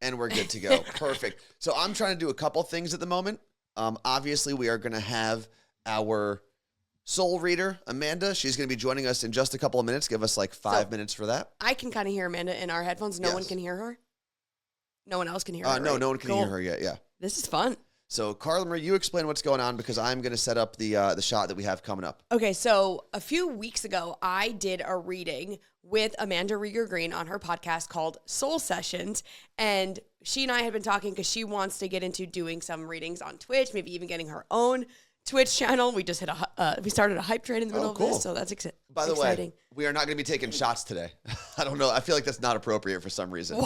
And we're good to go. Perfect. So I'm trying to do a couple things at the moment. Obviously, we are going to have our soul reader, Amanda. She's going to be joining us in just a couple of minutes. Give us like 5 minutes for that. I can kind of hear Amanda in our headphones. No one can hear her? No one else can hear her, No, right? no one can hear her yet, yeah. This is fun. So, Carla Marie, you explain what's going on because I'm going to set up the shot that we have coming up. Okay, so a few weeks ago, I did a reading with Amanda Rieger Green on her podcast called Soul Sessions, and she and I had been talking because she wants to get into doing some readings on Twitch, maybe even getting her own Twitch channel. We just we started a hype train in the middle of this, so that's exciting. By the way, we are not going to be taking shots today. I don't know. I feel like that's not appropriate for some reason.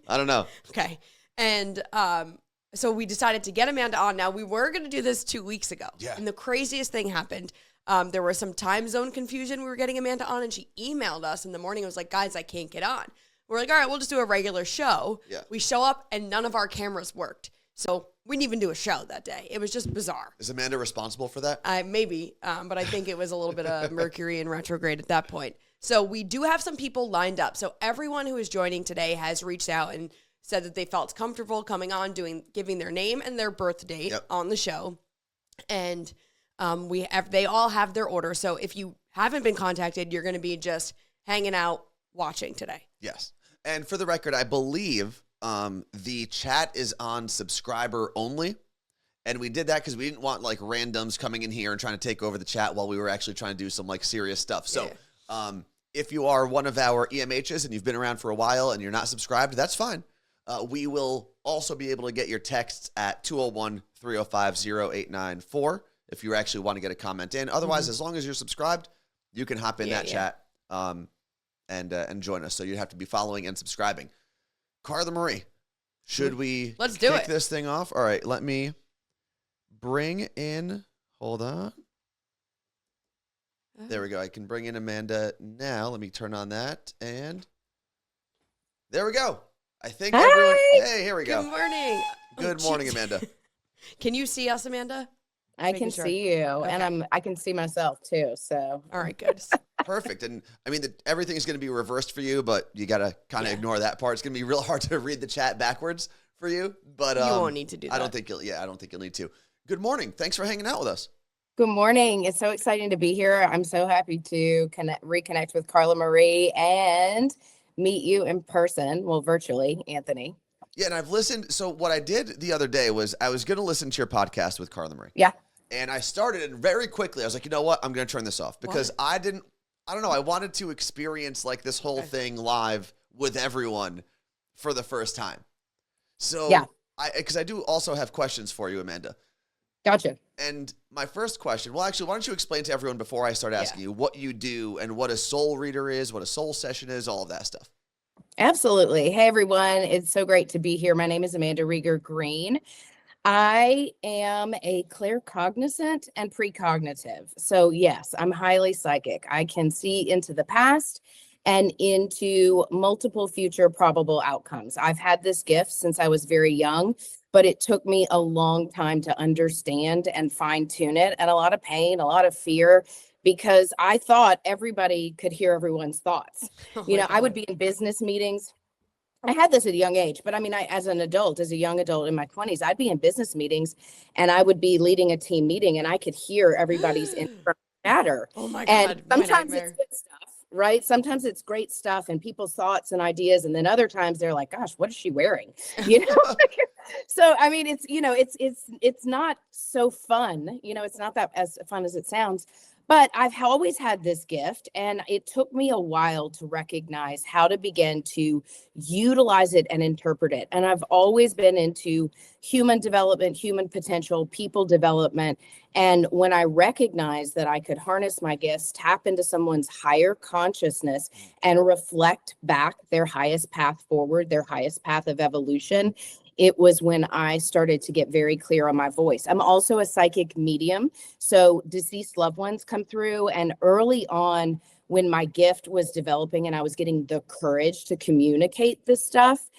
I don't know. Okay, and so we decided to get Amanda on. Now, we were going to do this 2 weeks ago. Yeah. And the craziest thing happened. There was some time zone confusion. We were getting Amanda on, and she emailed us in the morning. It was like, guys, I can't get on. We're like, all right, we'll just do a regular show. Yeah. We show up, and none of our cameras worked. So we didn't even do a show that day. It was just bizarre. Is Amanda responsible for that? Maybe, but I think it was a little bit of Mercury in retrograde at that point. So we do have some people lined up. So everyone who is joining today has reached out and said that they felt comfortable coming on, giving their name and their birth date on the show. And they all have their order. So if you haven't been contacted, you're going to be just hanging out watching today. Yes. And for the record, I believe the chat is on subscriber only. And we did that because we didn't want like randoms coming in here and trying to take over the chat while we were actually trying to do some like serious stuff. So if you are one of our EMHs and you've been around for a while and you're not subscribed, that's fine. We will also be able to get your texts at 201-305-0894 if you actually want to get a comment in. Otherwise, as long as you're subscribed, you can hop in that chat and join us. So you have to be following and subscribing. Carla Marie, should we kick this thing off? All right, let me bring in, hold on. There we go. I can bring in Amanda now. Let me turn on that, and there we go. I think everyone. Hey, here we go. Good morning. Good morning, Amanda. Can you see us, Amanda? I can see you, and I can see myself too. So, all right, good. Perfect. And I mean, everything is going to be reversed for you, but you got to kind of ignore that part. It's going to be real hard to read the chat backwards for you, but you won't need to do that. I don't think you'll need to. Good morning. Thanks for hanging out with us. Good morning. It's so exciting to be here. I'm so happy to reconnect with Carla Marie and meet you in person. Well, virtually, Anthony. Yeah, and I've listened. So what I did the other day was I was going to listen to your podcast with Carla Marie. Yeah. And I started, and very quickly I was like, you know what? I'm going to turn this off because I don't know. I wanted to experience like this whole thing live with everyone for the first time. So because I do also have questions for you, Amanda. Gotcha. And my first question, well, actually, why don't you explain to everyone before I start asking you what you do and what a soul reader is, what a soul session is, all of that stuff. Absolutely. Hey, everyone. It's so great to be here. My name is Amanda Rieger Green. I am a claircognizant and precognitive. So yes, I'm highly psychic. I can see into the past and into multiple future probable outcomes. I've had this gift since I was very young, but it took me a long time to understand and fine tune it, and a lot of pain, a lot of fear, because I thought everybody could hear everyone's thoughts. I would be in business meetings. I had this at a young age, but I mean, as a young adult in my 20s, I'd be in business meetings and I would be leading a team meeting and I could hear everybody's internal chatter. Oh my God. And sometimes it's good stuff, right? Sometimes it's great stuff and people's thoughts and ideas. And then other times they're like, gosh, what is she wearing? So, I mean, it's not so fun. It's not that as fun as it sounds. But I've always had this gift, and it took me a while to recognize how to begin to utilize it and interpret it. And I've always been into human development, human potential, people development. And when I recognized that I could harness my gifts, tap into someone's higher consciousness, and reflect back their highest path forward, their highest path of evolution, it was when I started to get very clear on my voice. I'm also a psychic medium. So deceased loved ones come through. And early on, when my gift was developing and I was getting the courage to communicate this stuff,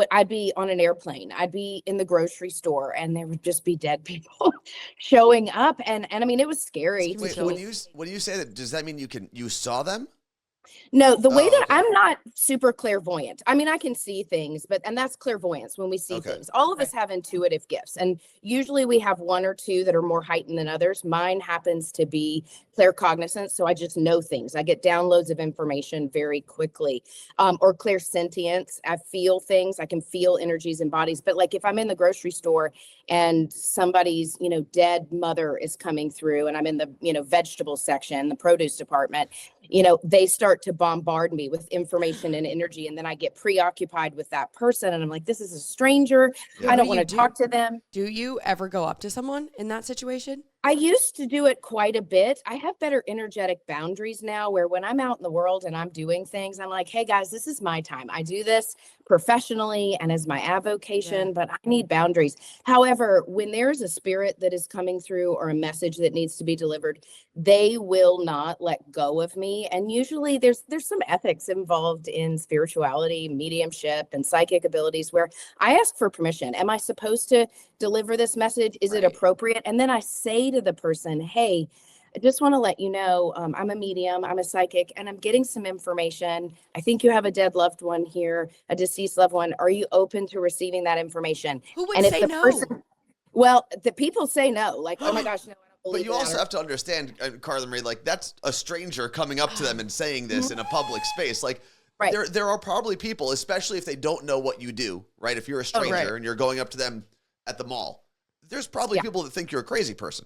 I'd be on an airplane. I'd be in the grocery store and there would just be dead people showing up. And I mean, it was scary. Wait, when you say that, does that mean you saw them? No, the way Oh, that okay. I'm not super clairvoyant. I mean, I can see things, and that's clairvoyance when we see Okay. things. All of Right. us have intuitive gifts, and usually we have one or two that are more heightened than others. Mine happens to be claircognizance, so I just know things. I get downloads of information very quickly, or clairsentience. I feel things. I can feel energies in bodies. But like if I'm in the grocery store and somebody's, dead mother is coming through, and I'm in the, vegetable section, the produce department, they start to bombard me with information and energy. And then I get preoccupied with that person. And I'm like, this is a stranger. Yeah. I What don't do want you to do? talk to them. Do you ever go up to someone in that situation? I used to do it quite a bit. I have better energetic boundaries now where when I'm out in the world and I'm doing things, I'm like, hey guys, this is my time. I do this professionally and as my avocation, but I need boundaries. However, when there's a spirit that is coming through or a message that needs to be delivered, they will not let go of me. And usually there's some ethics involved in spirituality, mediumship, and psychic abilities where I ask for permission. Am I supposed to deliver this message? Is it Right. appropriate? And then I say to the person, hey, I just want to let you know, I'm a medium, I'm a psychic, and I'm getting some information. I think you have a dead loved one here, a deceased loved one. Are you open to receiving that information? Who would And if say the no? person, well, the people say no, like, oh my gosh, no, I don't But believe you in that. also have to understand, Carla Marie, like that's a stranger coming up to them and saying this in a public space. Like Right. there are probably people, especially if they don't know what you do, right? If you're a stranger right. and you're going up to them at the mall, there's probably Yeah. people that think you're a crazy person.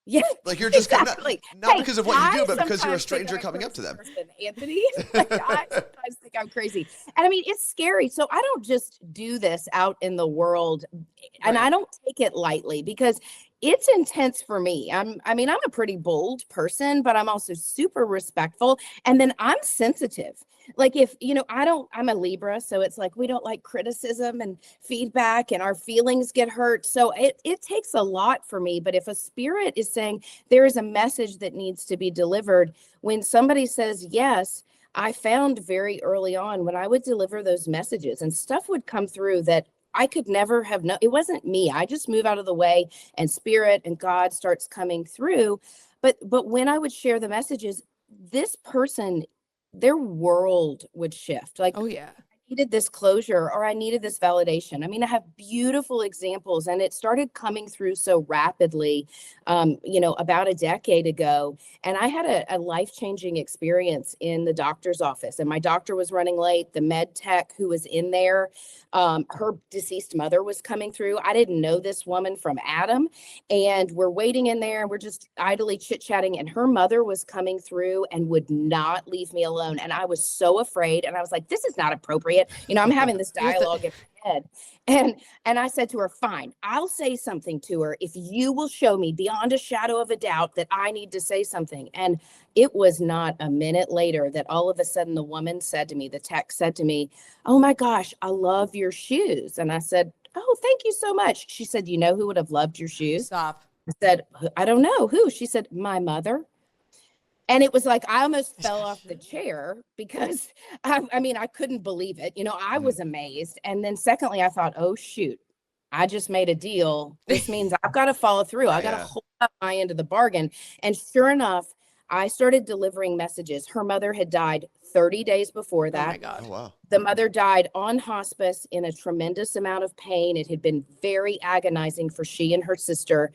Yeah, Like you're just exactly. not Hey, because of what you I do, but because you're a sometimes think stranger I'm coming up to crazy them. person, Anthony. Like I sometimes think I'm crazy. And I mean, it's scary. So I don't just do this out in the world, and I Right. don't take it lightly because it's intense for me. I'm a pretty bold person, but I'm also super respectful. And then I'm sensitive. Like if, I'm a Libra, so it's like we don't like criticism and feedback and our feelings get hurt. So it takes a lot for me. But if a spirit is saying there is a message that needs to be delivered, when somebody says yes, I found very early on when I would deliver those messages and stuff would come through that I could never have known. It wasn't me. I just move out of the way and spirit and God starts coming through. But when I would share the messages, this person, their world would shift. Like Oh yeah. needed this closure or I needed this validation. I mean, I have beautiful examples and it started coming through so rapidly, about a decade ago. And I had a life-changing experience in the doctor's office and my doctor was running late. The med tech who was in there, her deceased mother was coming through. I didn't know this woman from Adam. And we're waiting in there and we're just idly chit-chatting. And her mother was coming through and would not leave me alone. And I was so afraid. And I was like, this is not appropriate. I'm having this dialogue in my head. And I said to her, fine, I'll say something to her if you will show me beyond a shadow of a doubt that I need to say something. And it was not a minute later that all of a sudden the woman said to me, the tech said to me, oh my gosh, I love your shoes. And I said, oh, thank you so much. She said, you know who would have loved your shoes? Stop. I said, I don't know who. She said, my mother. And it was like I almost fell off the chair because I couldn't believe it. I was amazed. And then secondly, I thought, oh shoot, I just made a deal. This means I've got to follow through. I got to hold up my end of the bargain. And sure enough, I started delivering messages. Her mother had died 30 days before that. Oh my God. Oh wow. The mother died on hospice in a tremendous amount of pain. It had been very agonizing for she and her sister.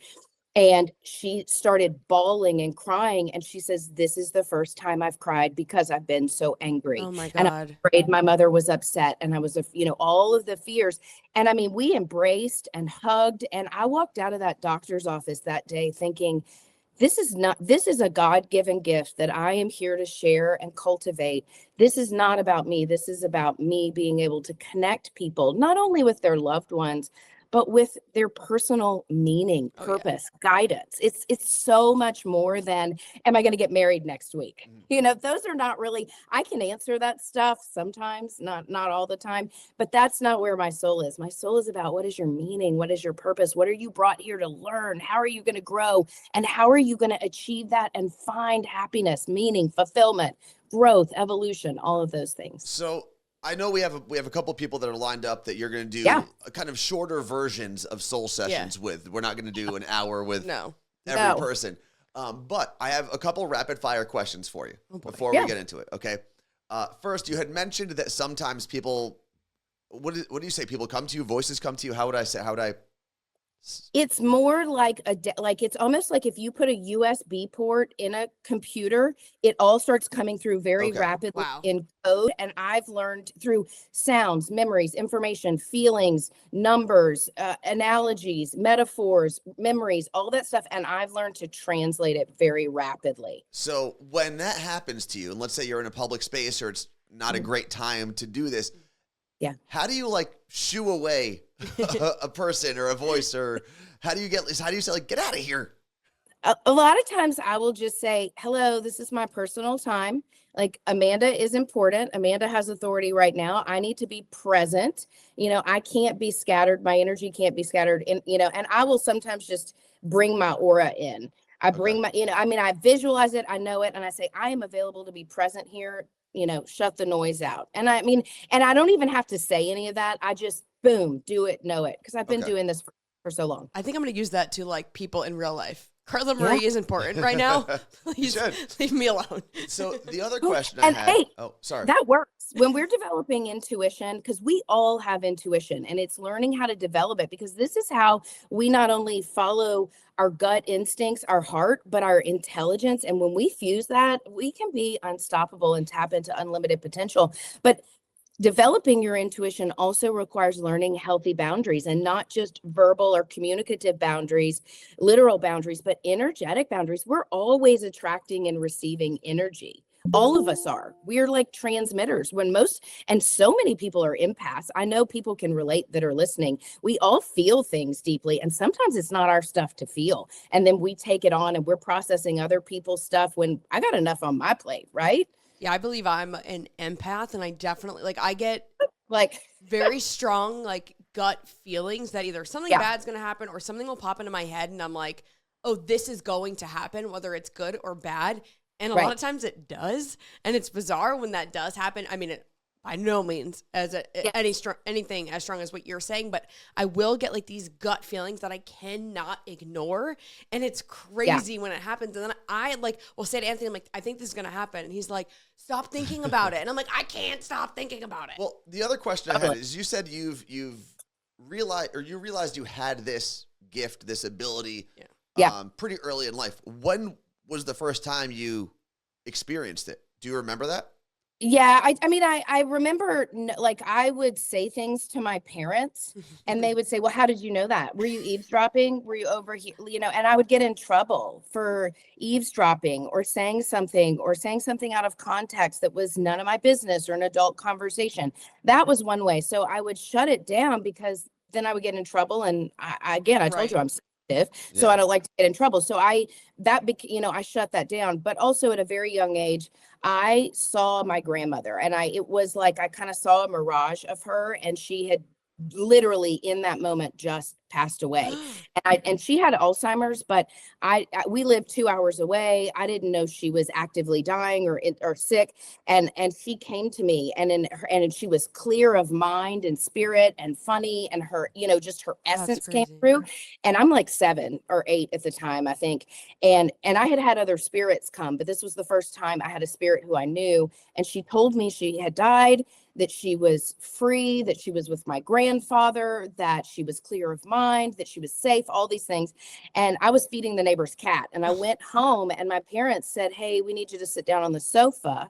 And she started bawling and crying. And she says, this is the first time I've cried because I've been so angry. Oh my And God. I'm afraid my mother was upset. And I was, all of the fears. And I mean, we embraced and hugged. And I walked out of that doctor's office that day thinking, this is a God-given gift that I am here to share and cultivate. This is not about me. This is about me being able to connect people, not only with their loved ones, but with their personal meaning, Oh, yeah. purpose, guidance. It's so much more than, am I going to get married next week? Those are not really, I can answer that stuff sometimes, not all the time, but that's not where my soul is. My soul is about what is your meaning? What is your purpose? What are you brought here to learn? How are you going to grow? And how are you going to achieve that and find happiness, meaning, fulfillment, growth, evolution, all of those things. So I know we have a couple people that are lined up that you're going to do a kind of shorter versions of soul sessions with. We're not going to do an hour with every person. But I have a couple rapid fire questions for you before we get into it. Okay. First, you had mentioned that sometimes people, what do you say? People come to you, voices come to you. How would I say? How would I? It's more like like it's almost like if you put a USB port in a computer, it all starts coming through very Okay. rapidly Wow. in code. And I've learned through sounds, memories, information, feelings, numbers, analogies, metaphors, memories, all that stuff. And I've learned to translate it very rapidly. So when that happens to you, and let's say you're in a public space or it's not a great time to do this, Yeah. how do you like shoo away a person or a voice, or how do you say like, get out of here? A lot of times I will just say, hello, this is my personal time. Like, Amanda is important. Amanda has authority right now. I need to be present. I can't be scattered. My energy can't be scattered. And I will sometimes just bring my aura in. I bring Okay. I visualize it. I know it. And I say, I am available to be present here. Shut the noise out. And I don't even have to say any of that. I just, boom, do it, know it. Because I've been Okay. doing this for so long. I think I'm going to use that to like people in real life. Carla Yeah. Marie is important right now. Please should. leave me alone. So the other question I And had. hey, Oh, sorry. that works when we're developing intuition, because we all have intuition, and it's learning how to develop it, because this is how we not only follow our gut instincts, our heart, but our intelligence. And when we fuse that, we can be unstoppable and tap into unlimited potential. But developing your intuition also requires learning healthy boundaries, and not just verbal or communicative boundaries, literal boundaries, but energetic boundaries. We're always attracting and receiving energy. All of us are. We're like transmitters and so many people are empaths. I know people can relate that are listening. We all feel things deeply, and sometimes it's not our stuff to feel. And then we take it on and we're processing other people's stuff when I got enough on my plate, right? Yeah, I believe I'm an empath, and I definitely I get Like, very strong like gut feelings that either something Yeah. bad's going to happen or something will pop into my head, and I'm like, oh, this is going to happen, whether it's good or bad. And a lot Right. of times it does, and it's bizarre when that does happen. I mean, it by no means as anything as strong as what you're saying, but I will get like these gut feelings that I cannot ignore, and it's crazy when it happens. And then I will say to Anthony, I'm like, I think this is gonna happen, and he's like, stop thinking about it, and I'm like, I can't stop thinking about it. Well, the other question I had is, you said you've realized you had this gift, this ability, pretty early in life. When was the first time you experienced it? Do you remember that? Yeah, I remember like I would say things to my parents, and they would say, well, how did you know that? Were you eavesdropping? Were you over here? And I would get in trouble for eavesdropping or saying something out of context that was none of my business or an adult conversation. That was one way. So I would shut it down, because then I would get in trouble. And I told you I'm sensitive, so I don't like to get in trouble. So I shut that down. But also at a very young age, I saw my grandmother, and it was like I kind of saw a mirage of her, and she had literally in that moment just passed away. And she had Alzheimer's, but we lived 2 hours away. I didn't know she was actively dying or sick. And she came to me, and she was clear of mind and spirit and funny, and her, just her essence came through. And I'm like 7 or 8 at the time, I think. And I had other spirits come, but this was the first time I had a spirit who I knew. And she told me she had died, that she was free, that she was with my grandfather, that she was clear of mind, that she was safe, all these things. And I was feeding the neighbor's cat, and I went home, and my parents said, hey, we need you to sit down on the sofa.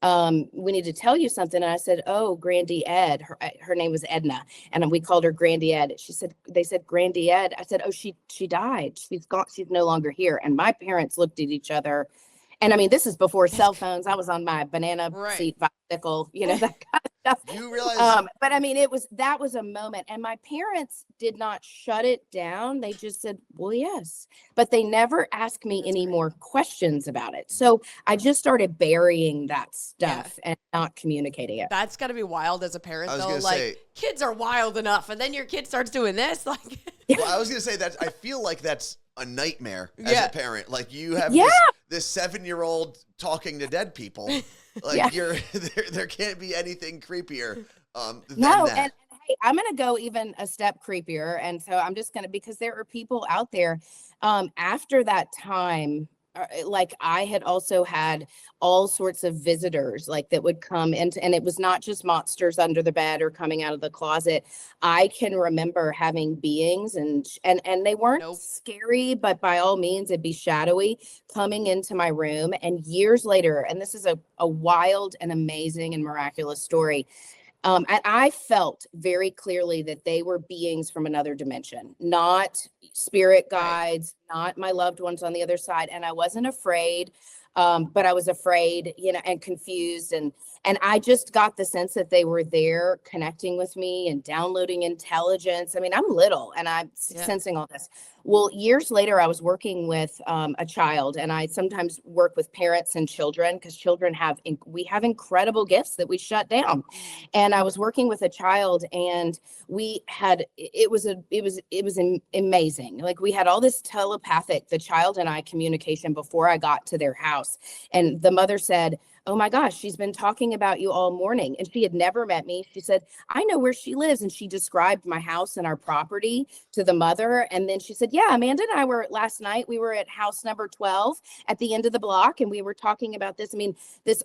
We need to tell you something. And I said, oh, Grandy Ed, her name was Edna, and we called her Grandy Ed. They said, Grandy Ed. I said, oh, she died. She's gone. She's no longer here. And my parents looked at each other. And I mean, this is before cell phones. I was on my banana seat bicycle, that kind of stuff. You realize, but I mean, that was a moment. And my parents did not shut it down. They just said, well, yes. But they never asked me any more questions about it. So I just started burying that stuff and not communicating it. That's got to be wild as a parent, I was though. gonna Like, say- kids are wild enough, and then your kid starts doing this. Like, well, I was going to say that I feel like that's a nightmare as a parent. Like, you have this 7-year-old talking to dead people. Like, there can't be anything creepier than that. And hey, I'm going to go even a step creepier. And so I'm just going to, because there are people out there after that time, like I had also had all sorts of visitors like that would come into, and it was not just monsters under the bed or coming out of the closet. I can remember having beings and they weren't Nope. scary, but by all means it'd be shadowy coming into my room. And years later, and this is a wild and amazing and miraculous story. And I felt very clearly that they were beings from another dimension, not spirit guides, not my loved ones on the other side. And I wasn't afraid, but I was afraid, and confused. And I just got the sense that they were there connecting with me and downloading intelligence. I mean, I'm little and I'm sensing all this. Well, years later, I was working with a child, and I sometimes work with parents and children because children we have incredible gifts that we shut down. And I was working with a child, and it was amazing. Like we had all this telepathic, the child and I, communication before I got to their house. And the mother said, "Oh my gosh, she's been talking about you all morning." And she had never met me. She said, "I know where she lives." And she described my house and our property to the mother. And then she said, "Yeah, Amanda and I were last night. We were at house number 12 at the end of the block. And we were talking about this." I mean,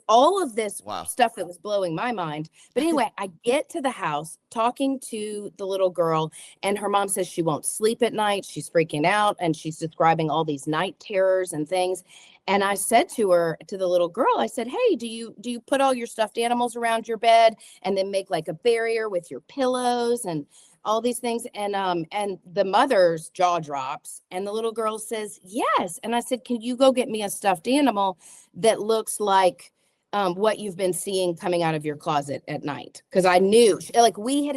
all of this stuff that was blowing my mind. But anyway, I get to the house talking to the little girl, and her mom says she won't sleep at night. She's freaking out, and she's describing all these night terrors and things. And I said to the little girl, I said, "Hey, do you put all your stuffed animals around your bed and then make like a barrier with your pillows and all these things?" And the mother's jaw drops, and the little girl says, "Yes." And I said, "Can you go get me a stuffed animal that looks like what you've been seeing coming out of your closet at night?" Because I knew, like, we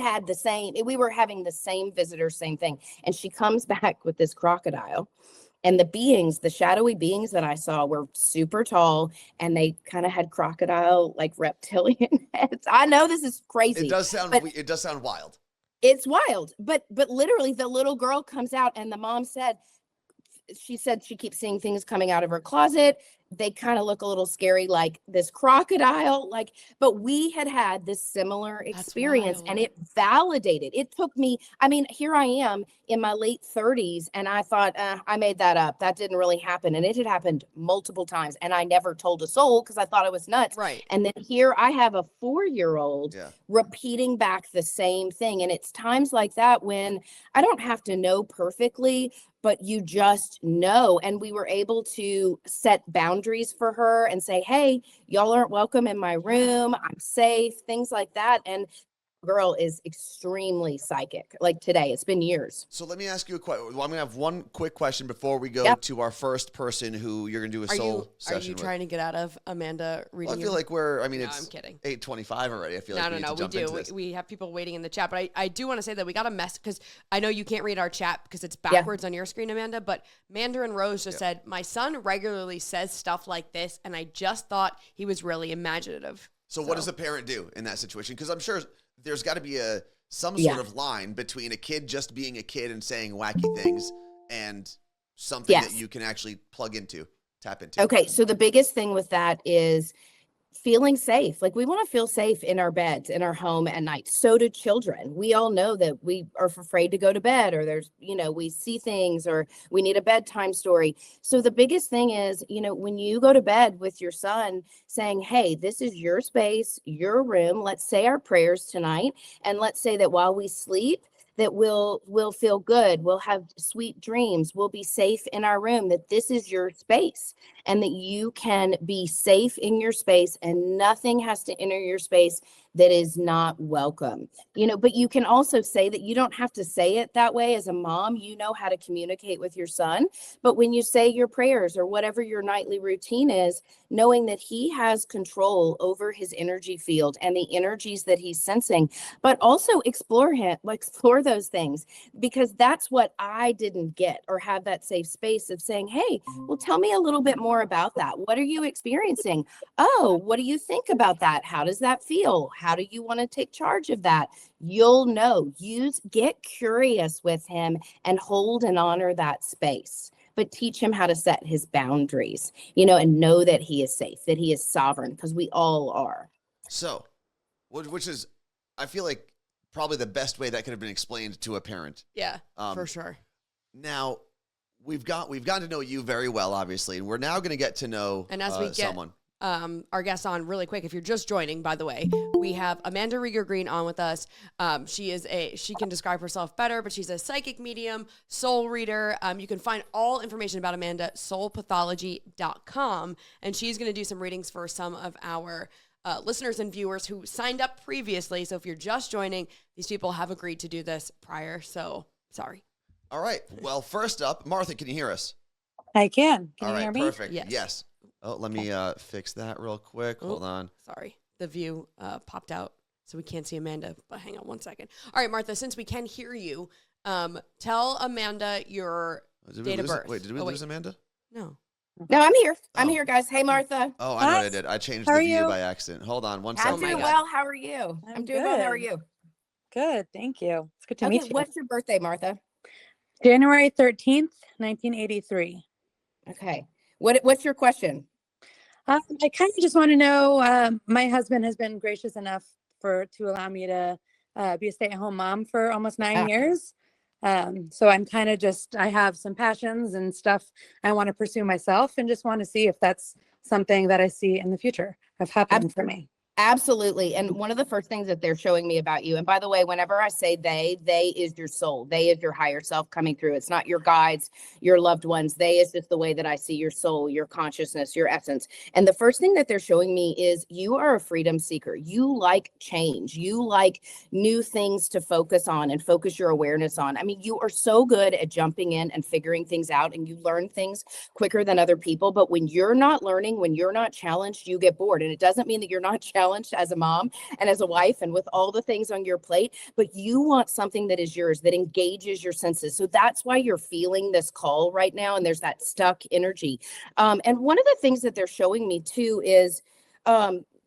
were having the same visitor, same thing. And she comes back with this crocodile. And the shadowy beings that I saw were super tall, and they kind of had crocodile, like reptilian heads. I know this is crazy. It does sound wild. It's wild. But literally the little girl comes out, and the mom said she keeps seeing things coming out of her closet. They kind of look a little scary, like this crocodile, but we had this similar experience, and it validated. It took me, I mean, here I am in my late 30s, and I thought, I made that up. That didn't really happen. And it had happened multiple times, and I never told a soul because I thought I was nuts. Right. And then here I have a 4-year-old repeating back the same thing. And it's times like that when I don't have to know perfectly, but you just know. And we were able to set boundaries for her and say, "Hey, y'all aren't welcome in my room. I'm safe," things like that. And girl is extremely psychic. Like today, it's been years. So let me ask you a question. Well, I'm gonna have one quick question before we go to our first person who you're gonna do a soul session. Are you trying to get out of Amanda reading? Well, I feel like it's I'm kidding. 8:25 already. I feel we do. We have people waiting in the chat, but I do want to say that we got a mess because I know you can't read our chat because it's backwards on your screen, Amanda. But Mandarin Rose just said, "My son regularly says stuff like this, and I just thought he was really imaginative." So what does a parent do in that situation? Because I'm sure there's got to be some sort of line between a kid just being a kid and saying wacky things and something that you can actually tap into. Okay, so the biggest thing with that is feeling safe. Like we want to feel safe in our beds, in our home at night. So do children. We all know that we are afraid to go to bed, or there's, we see things, or we need a bedtime story. So the biggest thing is, when you go to bed with your son saying, "Hey, this is your space, your room. Let's say our prayers tonight. And let's say that while we sleep, that we'll feel good. We'll have sweet dreams. We'll be safe in our room, that this is your space and that you can be safe in your space and nothing has to enter your space that is not welcome." But you can also say that you don't have to say it that way. As a mom, you know how to communicate with your son. But when you say your prayers or whatever your nightly routine is, knowing that he has control over his energy field and the energies that he's sensing, but also explore those things, because that's what I didn't get or have that safe space of saying, "Hey, well, tell me a little bit more about that. What are you experiencing? Oh, what do you think about that? How does that feel? How do you want to take charge of that?" You'll know. Get curious with him and hold and honor that space. But teach him how to set his boundaries, and know that he is safe, that he is sovereign, because we all are. So, which is, I feel like, probably the best way that could have been explained to a parent. Yeah, for sure. Now, we've gotten to know you very well, obviously, and we're now going to get to know And as we get someone. Our guest on really quick, if you're just joining, by the way, we have Amanda Rieger Green on with us. She can describe herself better, but she's a psychic medium, soul reader. You can find all information about Amanda at soulpathology.com, and she's going to do some readings for some of our listeners and viewers who signed up previously. So if you're just joining, these people have agreed to do this prior. So sorry. All right. Well, first up, Martha, can you hear us? I can. Can All you right, hear me? perfect. Yes. Yes. Oh, let me fix that real quick. Hold on. Sorry. The view popped out, so we can't see Amanda, but hang on one second. All right, Martha, since we can hear you, tell Amanda your date of birth. Wait, did we lose Amanda? No. No, I'm here. I'm Oh. here, guys. Hey, Martha. Oh, I know what I Hi. did. I changed How the are view you? by accident. Hold on one I'm second. doing God. well. How are you? I'm doing well. How are good. you? Good. Thank you. It's good to Okay, meet you. what's your birthday, Martha? January 13th, 1983. Okay. What's your question? I kind of just want to know, my husband has been gracious enough to allow me to be a stay-at-home mom for almost 9 Ah. years. So I'm kind of I have some passions and stuff I want to pursue myself and just want to see if that's something that I see in the future of happening for me. Absolutely. And one of the first things that they're showing me about you, and by the way, whenever I say they is your soul. They is your higher self coming through. It's not your guides, your loved ones. They is just the way that I see your soul, your consciousness, your essence. And the first thing that they're showing me is you are a freedom seeker. You like change. You like new things to focus on and focus your awareness on. I mean, you are so good at jumping in and figuring things out, and you learn things quicker than other people. But when you're not learning, when you're not challenged, you get bored. And it doesn't mean that you're not challenged as a mom and as a wife and with all the things on your plate, but you want something that is yours, that engages your senses. So that's why you're feeling this call right now. And there's that stuck energy. And one of the things that they're showing me too is,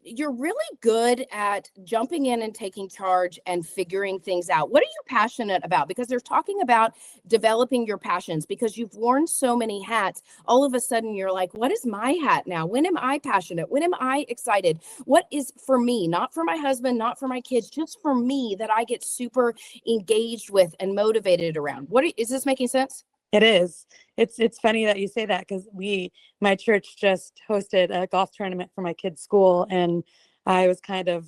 you're really good at jumping in and taking charge and figuring things out. What are you passionate about? Because they're talking about developing your passions, because you've worn so many hats. All of a sudden you're like, what is my hat now? When am I passionate? When am I excited? What is for me, not for my husband, not for my kids, just for me, that I get super engaged with and motivated around? Is this making sense? It is. It's funny that you say that, because my church just hosted a golf tournament for my kids' school, and I was kind of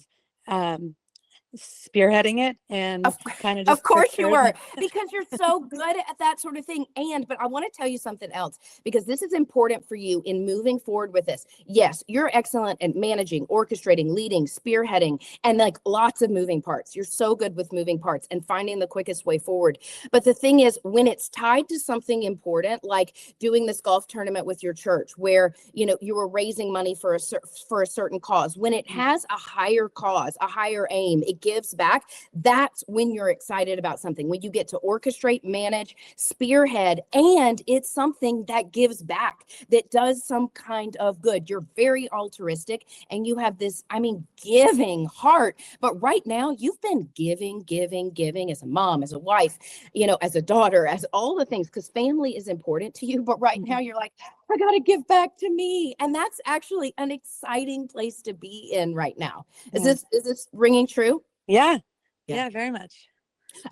spearheading it and kind of just Of course you were, prepared. because you're so good at that sort of thing. But I want to tell you something else, because this is important for you in moving forward with this. Yes, you're excellent at managing, orchestrating, leading, spearheading, and like lots of moving parts. You're so good with moving parts and finding the quickest way forward. But the thing is, when it's tied to something important, like doing this golf tournament with your church, where you were raising money for a certain cause, when it has a higher cause, a higher aim, it gives back. That's when you're excited about something, when you get to orchestrate, manage, spearhead, and it's something that gives back, that does some kind of good. You're very altruistic, and you have this, giving heart. But right now you've been giving as a mom, as a wife, as a daughter, as all the things, because family is important to you. But right now you're like, I got to give back to me. And that's actually an exciting place to be in right now. Is this ringing true? Yeah. Yeah. Yeah, very much.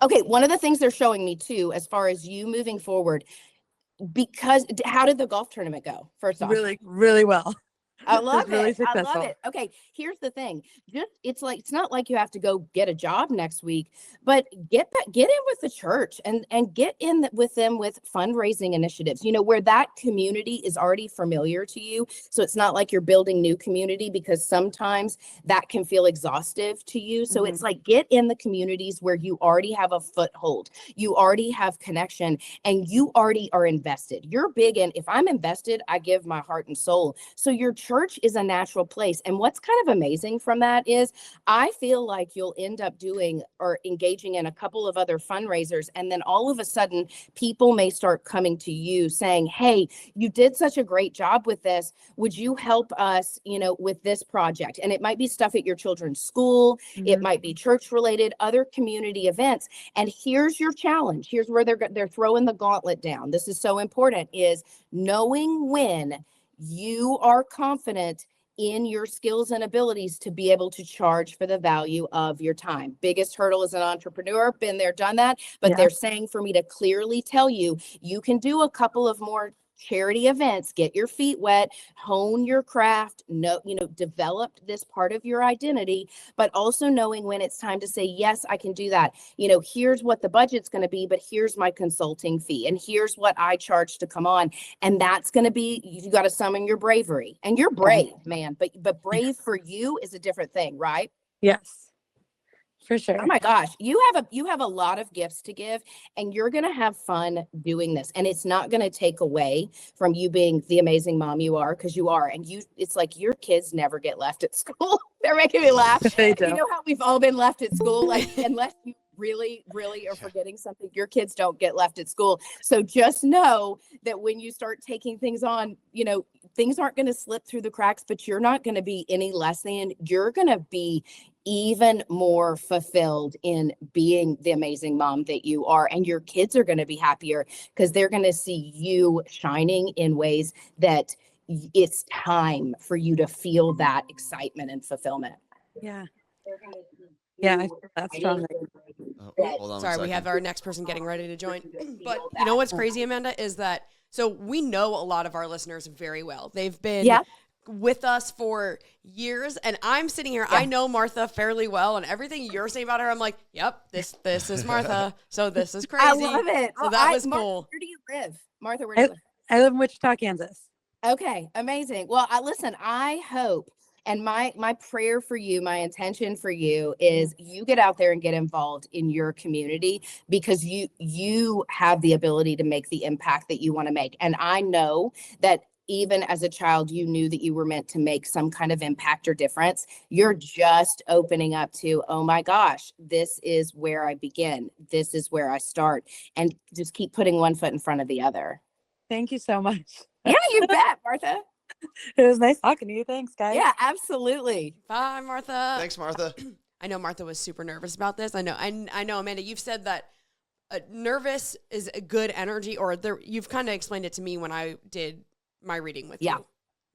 Okay. One of the things they're showing me too, as far as you moving forward, because how did the golf tournament go? First off, Really, really well. I It was love really it. I love successful. it. Okay, here's the thing. It's not like you have to go get a job next week, but get in with the church and get in with them with fundraising initiatives, where that community is already familiar to you. So it's not like you're building new community, because sometimes that can feel exhaustive to you. So it's like, get in the communities where you already have a foothold, you already have connection, and you already are invested. You're big in, if I'm invested, I give my heart and soul. So your church is a natural place. And what's kind of amazing from that is, I feel like you'll end up doing or engaging in a couple of other fundraisers. And then all of a sudden, people may start coming to you saying, hey, you did such a great job with this. Would you help us, with this project? And it might be stuff at your children's school. It might be church related, other community events. And here's your challenge. Here's where they're throwing the gauntlet down. This is so important, is knowing when you are confident in your skills and abilities to be able to charge for the value of your time. Biggest hurdle as an entrepreneur, been there, done that. But Yeah. they're saying for me to clearly tell you, you can do a couple of more charity events, get your feet wet, hone your craft, develop this part of your identity, but also knowing when it's time to say, yes, I can do that. Here's what the budget's going to be, but here's my consulting fee, and here's what I charge to come on. And that's going to be, you got to summon your bravery, and you're brave, man, but brave for you is a different thing, right? Yes, for sure. Oh my gosh, you have a lot of gifts to give, and you're going to have fun doing this. And it's not going to take away from you being the amazing mom you are, because you are. And it's like your kids never get left at school. They're making me laugh. They don't. You know how we've all been left at school? Like, unless you really, really are forgetting something, your kids don't get left at school. So just know that when you start taking things on, things aren't going to slip through the cracks, but you're not going to be any less than. You're going to be even more fulfilled in being the amazing mom that you are. And your kids are going to be happier because they're going to see you shining in ways that it's time for you to feel that excitement and fulfillment. Yeah. Yeah, I feel that strongly. Oh, hold on. Sorry, we have our next person getting ready to join. But you know what's crazy, Amanda, is that so we know a lot of our listeners very well. They've been with us for years, and I'm sitting here. I know Martha fairly well, and everything you're saying about her, I'm like, yep, this is Martha. So this is crazy. I love it. So that was Martha, cool. where do you live, Martha? Where do you live? I live in Wichita, Kansas. Okay, amazing. Well, listen, I hope, and my prayer for you, my intention for you is you get out there and get involved in your community, because you have the ability to make the impact that you want to make. And I know that even as a child, you knew that you were meant to make some kind of impact or difference. You're just opening up to, oh my gosh, this is where I begin. This is where I start. And just keep putting one foot in front of the other. Thank you so much. Yeah, you bet, Martha. It was nice talking to you. Thanks, guys. Yeah, absolutely. Bye, Martha. Thanks, Martha. I know Martha was super nervous about this. I know, Amanda, you've said that nervous is a good energy, or you've kind of explained it to me when I did my reading with you.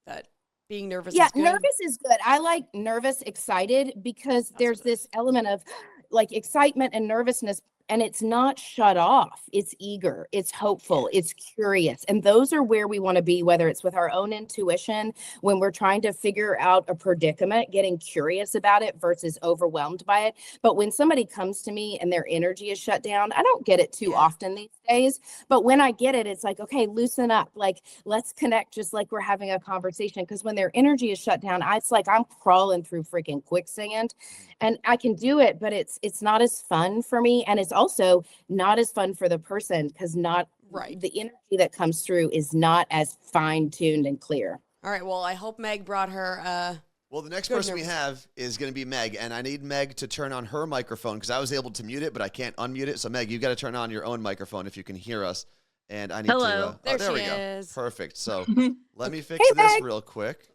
That being nervous is good. Nervous is good. I like nervous, excited, because there's this element of like excitement and nervousness, and it's not shut off. It's eager, it's hopeful, it's curious. And those are where we want to be, whether it's with our own intuition, when we're trying to figure out a predicament, getting curious about it versus overwhelmed by it. But when somebody comes to me and their energy is shut down, I don't get it too often these days. But when I get it, it's like, okay, loosen up. Like, let's connect just like we're having a conversation. Because when their energy is shut down, it's like I'm crawling through freaking quicksand. And I can do it, but it's not as fun for me. And it's also not as fun for the person, because the energy that comes through is not as fine-tuned and clear. All right. Well, I hope Meg brought her. Well, the next person we have is going to be Meg, and I need Meg to turn on her microphone because I was able to mute it, but I can't unmute it. So, Meg, you got to turn on your own microphone if you can hear us. And I need Hello. to. There we she go. is. Perfect. So, let me fix this real quick.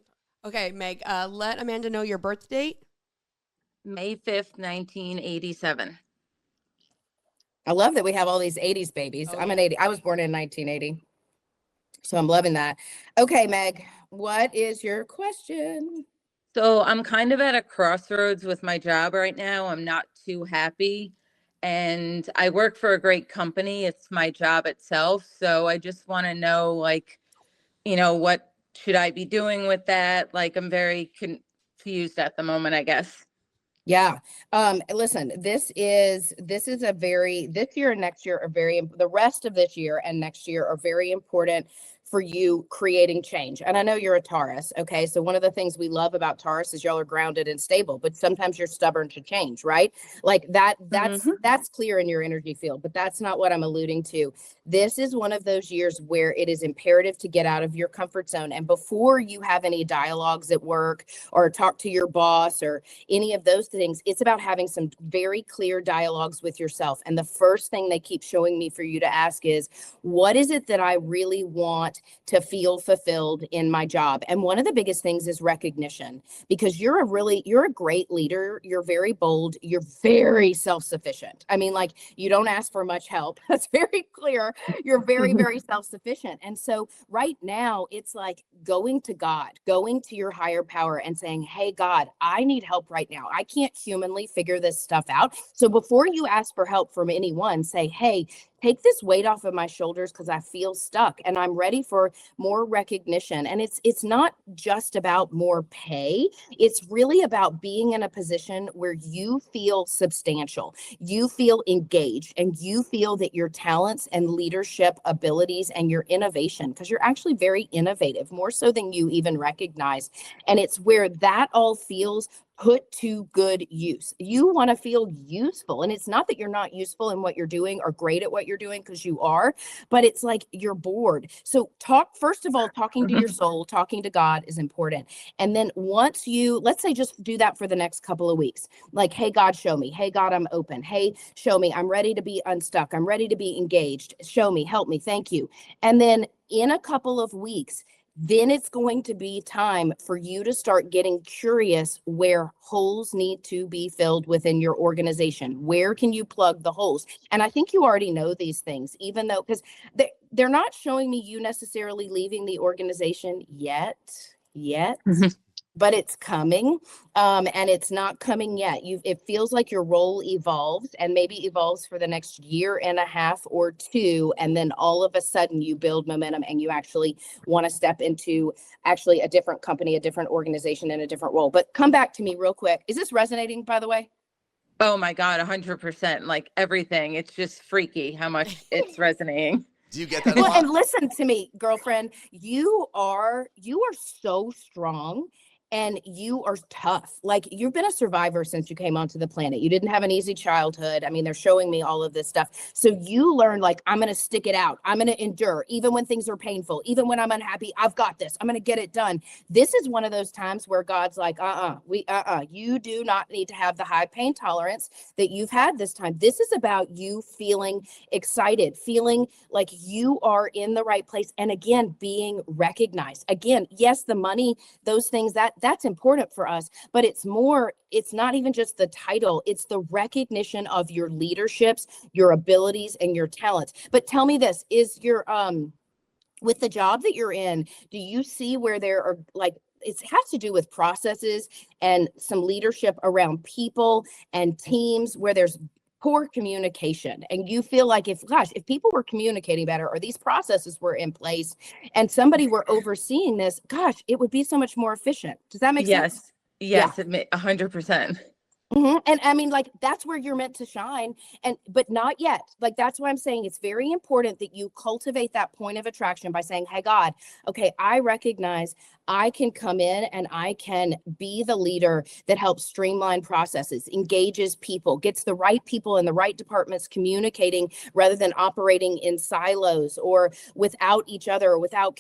Okay, Meg. Let Amanda know your birth date. May 5th, 1987. I love that we have all these 80s babies. I'm an 80. I was born in 1980. So I'm loving that. Okay, Meg, what is your question? So I'm kind of at a crossroads with my job right now. I'm not too happy. And I work for a great company. It's my job itself. So I just want to know, what should I be doing with that? Like, I'm very confused at the moment, I guess. Yeah. Listen, this year and next year the rest of this year and next year are very important for you creating change. And I know you're a Taurus. Okay. So one of the things we love about Taurus is y'all are grounded and stable, but sometimes you're stubborn to change, right? Like that's clear in your energy field, but that's not what I'm alluding to. This is one of those years where it is imperative to get out of your comfort zone. And before you have any dialogues at work or talk to your boss or any of those things, it's about having some very clear dialogues with yourself. And the first thing they keep showing me for you to ask is, what is it that I really want want to feel fulfilled in my job. And one of the biggest things is recognition, because you're a great leader. You're very bold. You're very self-sufficient. I mean, like, you don't ask for much help. That's very clear. You're very, very self-sufficient. And so right now it's like going to God, going to your higher power and saying, hey, God, I need help right now. I can't humanly figure this stuff out. So before you ask for help from anyone, say, hey, take this weight off of my shoulders because I feel stuck and I'm ready for more recognition. And it's not just about more pay. It's really about being in a position where you feel substantial, you feel engaged, and you feel that your talents and leadership abilities and your innovation, because you're actually very innovative, more so than you even recognize. And it's where that all feels put to good use. You want to feel useful. And it's not that you're not useful in what you're doing or great at what you're doing, because you are, but it's like you're bored. So first of all, talking to your soul, talking to God is important. And then once let's say, just do that for the next couple of weeks. Like, hey, God, show me. Hey, God, I'm open. Hey, show me. I'm ready to be unstuck. I'm ready to be engaged. Show me, help me. Thank you. And then in a couple of weeks, then it's going to be time for you to start getting curious where holes need to be filled within your organization. Where can you plug the holes? And I think you already know these things, even though, because they're not showing me you necessarily leaving the organization yet. But it's coming, and it's not coming yet. It feels like your role evolves, and maybe evolves for the next year and a half or two, and then all of a sudden you build momentum and you actually want to step into actually a different company, a different organization, and a different role. But come back to me real quick. Is this resonating, by the way? Oh my God, 100%. Like everything. It's just freaky how much it's resonating. Do you get that a Well, lot? and listen to me, girlfriend, you are so strong. And you are tough. Like, you've been a survivor since you came onto the planet. You didn't have an easy childhood. I mean, they're showing me all of this stuff. So you learned, like, I'm going to stick it out. I'm going to endure, even when things are painful, even when I'm unhappy. I've got this. I'm going to get it done. This is one of those times where God's like, you do not need to have the high pain tolerance that you've had this time. This is about you feeling excited, feeling like you are in the right place. And again, being recognized. Again, yes, the money, those things, that's important for us, but it's not even just the title, it's the recognition of your leaderships, your abilities, and your talents. But tell me this, is your with the job that you're in, do you see where there are, like, it has to do with processes and some leadership around people and teams where there's poor communication, and you feel like if people were communicating better, or these processes were in place and somebody were overseeing this, gosh, it would be so much more efficient. Does that make sense? Yes, 100%. And I mean, like, that's where you're meant to shine, but not yet. Like, that's why I'm saying it's very important that you cultivate that point of attraction by saying, hey, God, okay, I recognize I can come in and I can be the leader that helps streamline processes, engages people, gets the right people in the right departments communicating rather than operating in silos or without each other or without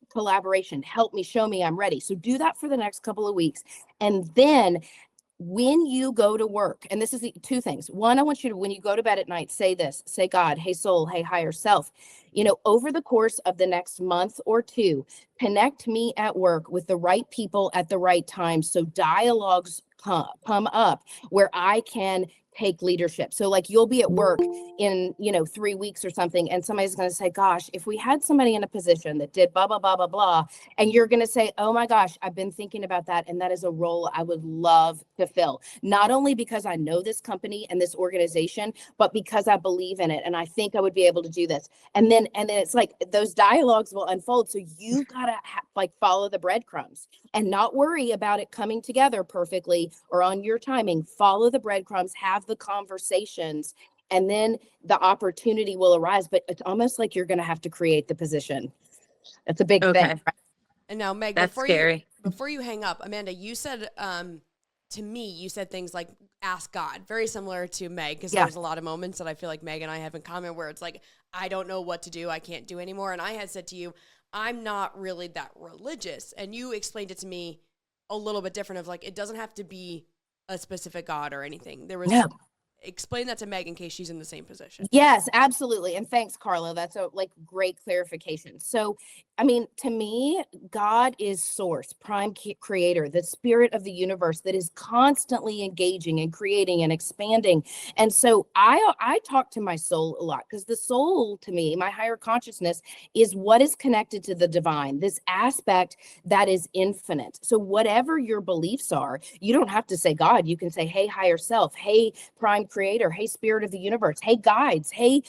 collaboration. Help me, show me, I'm ready. So do that for the next couple of weeks. And then when you go to work, and this is the two things. One, I want you to, when you go to bed at night, say this, say, God, hey, soul, hey, higher self, over the course of the next month or two, connect me at work with the right people at the right time. So dialogues come up where I can take leadership. So like, you'll be at work in 3 weeks or something, and somebody's going to say, gosh, if we had somebody in a position that did blah blah blah blah blah, and you're going to say, oh my gosh, I've been thinking about that, and that is a role I would love to fill, not only because I know this company and this organization, but because I believe in it and I think I would be able to do this. And then it's like those dialogues will unfold. So you've got to follow the breadcrumbs and not worry about it coming together perfectly or on your timing. Follow the breadcrumbs, have the conversations, and then the opportunity will arise. But it's almost like you're going to have to create the position. That's a big thing. Right? And now, Meg, That's scary. Before you hang up, Amanda, you said to me, you said things like ask God, very similar to Meg, because there's a lot of moments that I feel like Meg and I have in common where it's like, I don't know what to do. I can't do anymore. And I had said to you, I'm not really that religious. And you explained it to me a little bit different of like, it doesn't have to be a specific God or anything. There was explain that to Meg in case she's in the same position. Yes, absolutely. And thanks, Carla. That's a great clarification. So, I mean, to me, God is source, prime creator, the spirit of the universe that is constantly engaging and creating and expanding. And so I talk to my soul a lot, because the soul, to me, my higher consciousness, is what is connected to the divine, this aspect that is infinite. So whatever your beliefs are, you don't have to say God. You can say, hey, higher self, hey, prime creator, hey, spirit of the universe, hey, guides, hey,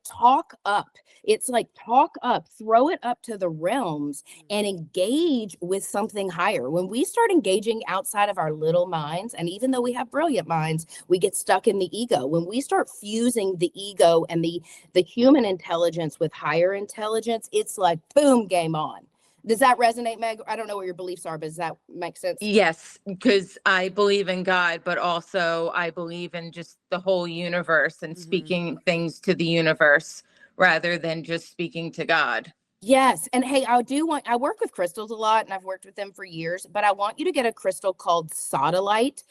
talk up. It's like talk up, throw it up to the realms and engage with something higher. When we start engaging outside of our little minds, and even though we have brilliant minds, we get stuck in the ego. When we start fusing the ego and the human intelligence with higher intelligence, it's like, boom, game on. Does that resonate, Meg? I don't know what your beliefs are, but does that make sense? Yes, because I believe in God, but also I believe in just the whole universe and speaking things to the universe rather than just speaking to God. Yes. And hey, I work with crystals a lot, and I've worked with them for years, but I want you to get a crystal called sodalite,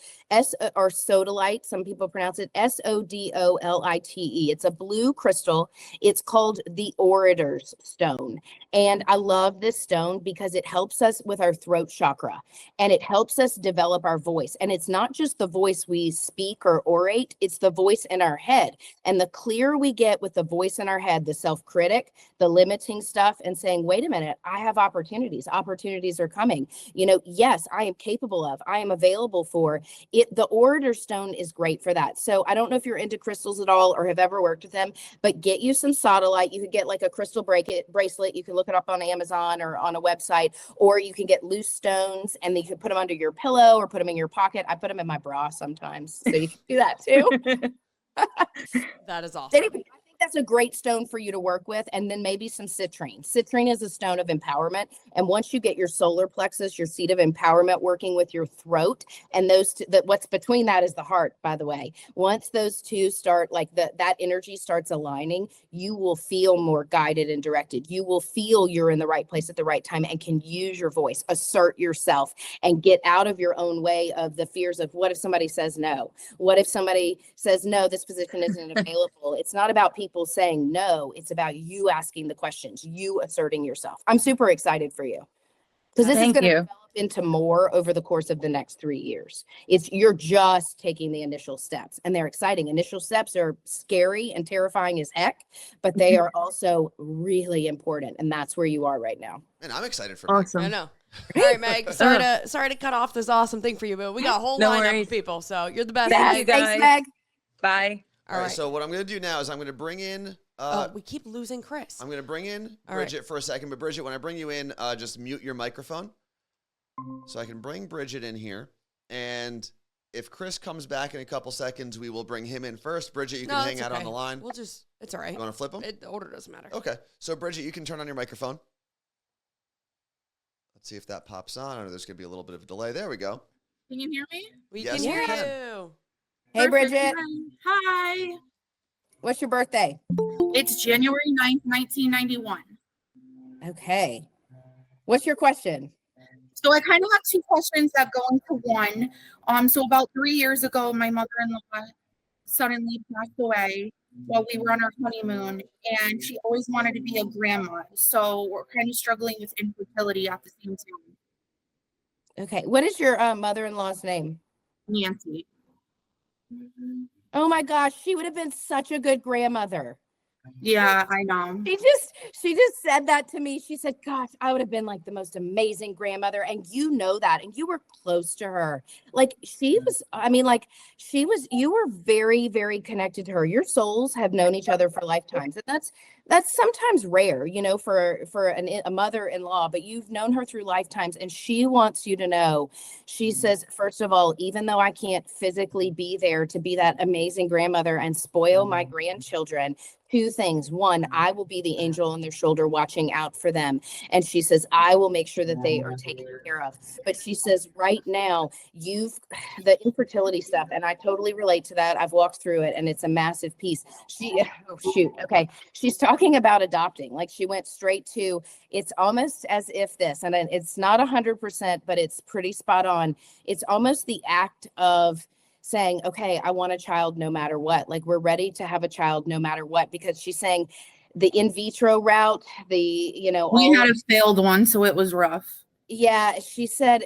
or sodalite. Some people pronounce it Sodolite. It's a blue crystal. It's called the Orator's Stone. And I love this stone because it helps us with our throat chakra, and it helps us develop our voice. And it's not just the voice we speak or orate, it's the voice in our head. And the clearer we get with the voice in our head, the self-critic, the limiting stuff, and saying, wait a minute, I have opportunities are coming, yes, I am capable of, I am available for it. The Orator Stone is great for that. So I don't know if you're into crystals at all or have ever worked with them, but get you some sodalite. You could get like a crystal bracelet. You can look it up on Amazon or on a website, or you can get loose stones and you can put them under your pillow or put them in your pocket. I put them in my bra sometimes, so you can do that too. That is awesome. Anyway, I think that's a great stone for you to work with. And then maybe some citrine. Citrine is a stone of empowerment. And once you get your solar plexus, your seat of empowerment, working with your throat, and what's between that is the heart, by the way. Once those two start, that energy starts aligning, you will feel more guided and directed. You will feel you're in the right place at the right time and can use your voice, assert yourself, and get out of your own way of the fears of, what if somebody says no? What if somebody says, no, this position isn't available? It's not about people saying no. It's about you asking the questions, you asserting yourself. I'm super excited for you, because this is going to develop into more over the course of the next 3 years. You're just taking the initial steps, and they're exciting. Initial steps are scary and terrifying as heck, but they are also really important. And that's where you are right now. And I'm excited for awesome. I know. All right, Meg. Sorry to cut off this awesome thing for you, but we got a whole lineup of people. So you're the best. Thank you, guys. Thanks, Meg. Bye. All right. So what I'm going to do now is I'm going to bring in. We keep losing Chris. I'm going to bring in Bridget for a second. But Bridget, when I bring you in, just mute your microphone. So I can bring Bridget in here. And if Chris comes back in a couple seconds, we will bring him in first. Bridget, you can hang out on the line. It's all right. You want to flip him? The order doesn't matter. Okay. So Bridget, you can turn on your microphone. Let's see if that pops on. I know there's going to be a little bit of a delay. There we go. Can you hear me? We Yes, can we hear can. you. Hey, Bridget. Hi. What's your birthday? It's January 9th, 1991. Okay. What's your question? So I kind of have two questions that go into one. So about 3 years ago, my mother-in-law suddenly passed away while we were on our honeymoon, and she always wanted to be a grandma. So we're kind of struggling with infertility at the same time. Okay. What is your mother-in-law's name? Nancy. Oh my gosh, she would have been such a good grandmother. Yeah, I know. She just said that to me. She said, gosh, I would have been like the most amazing grandmother. And you know that. And you were close to her. You were very, very connected to her. Your souls have known each other for lifetimes. And that's sometimes rare, for a mother-in-law, but you've known her through lifetimes. And she wants you to know, she says, first of all, even though I can't physically be there to be that amazing grandmother and spoil my grandchildren, two things. One, I will be the angel on their shoulder watching out for them. And she says, I will make sure that they are taken care of. But she says, right now, the infertility stuff, and I totally relate to that. I've walked through it, and it's a massive piece. She's talking about adopting. Like, she went straight to, it's almost as if this, and it's not 100%, but it's pretty spot on. It's almost the act of saying, okay, I want a child no matter what. Like, we're ready to have a child no matter what, because she's saying the in vitro route, we had a failed one, so it was rough. Yeah, she said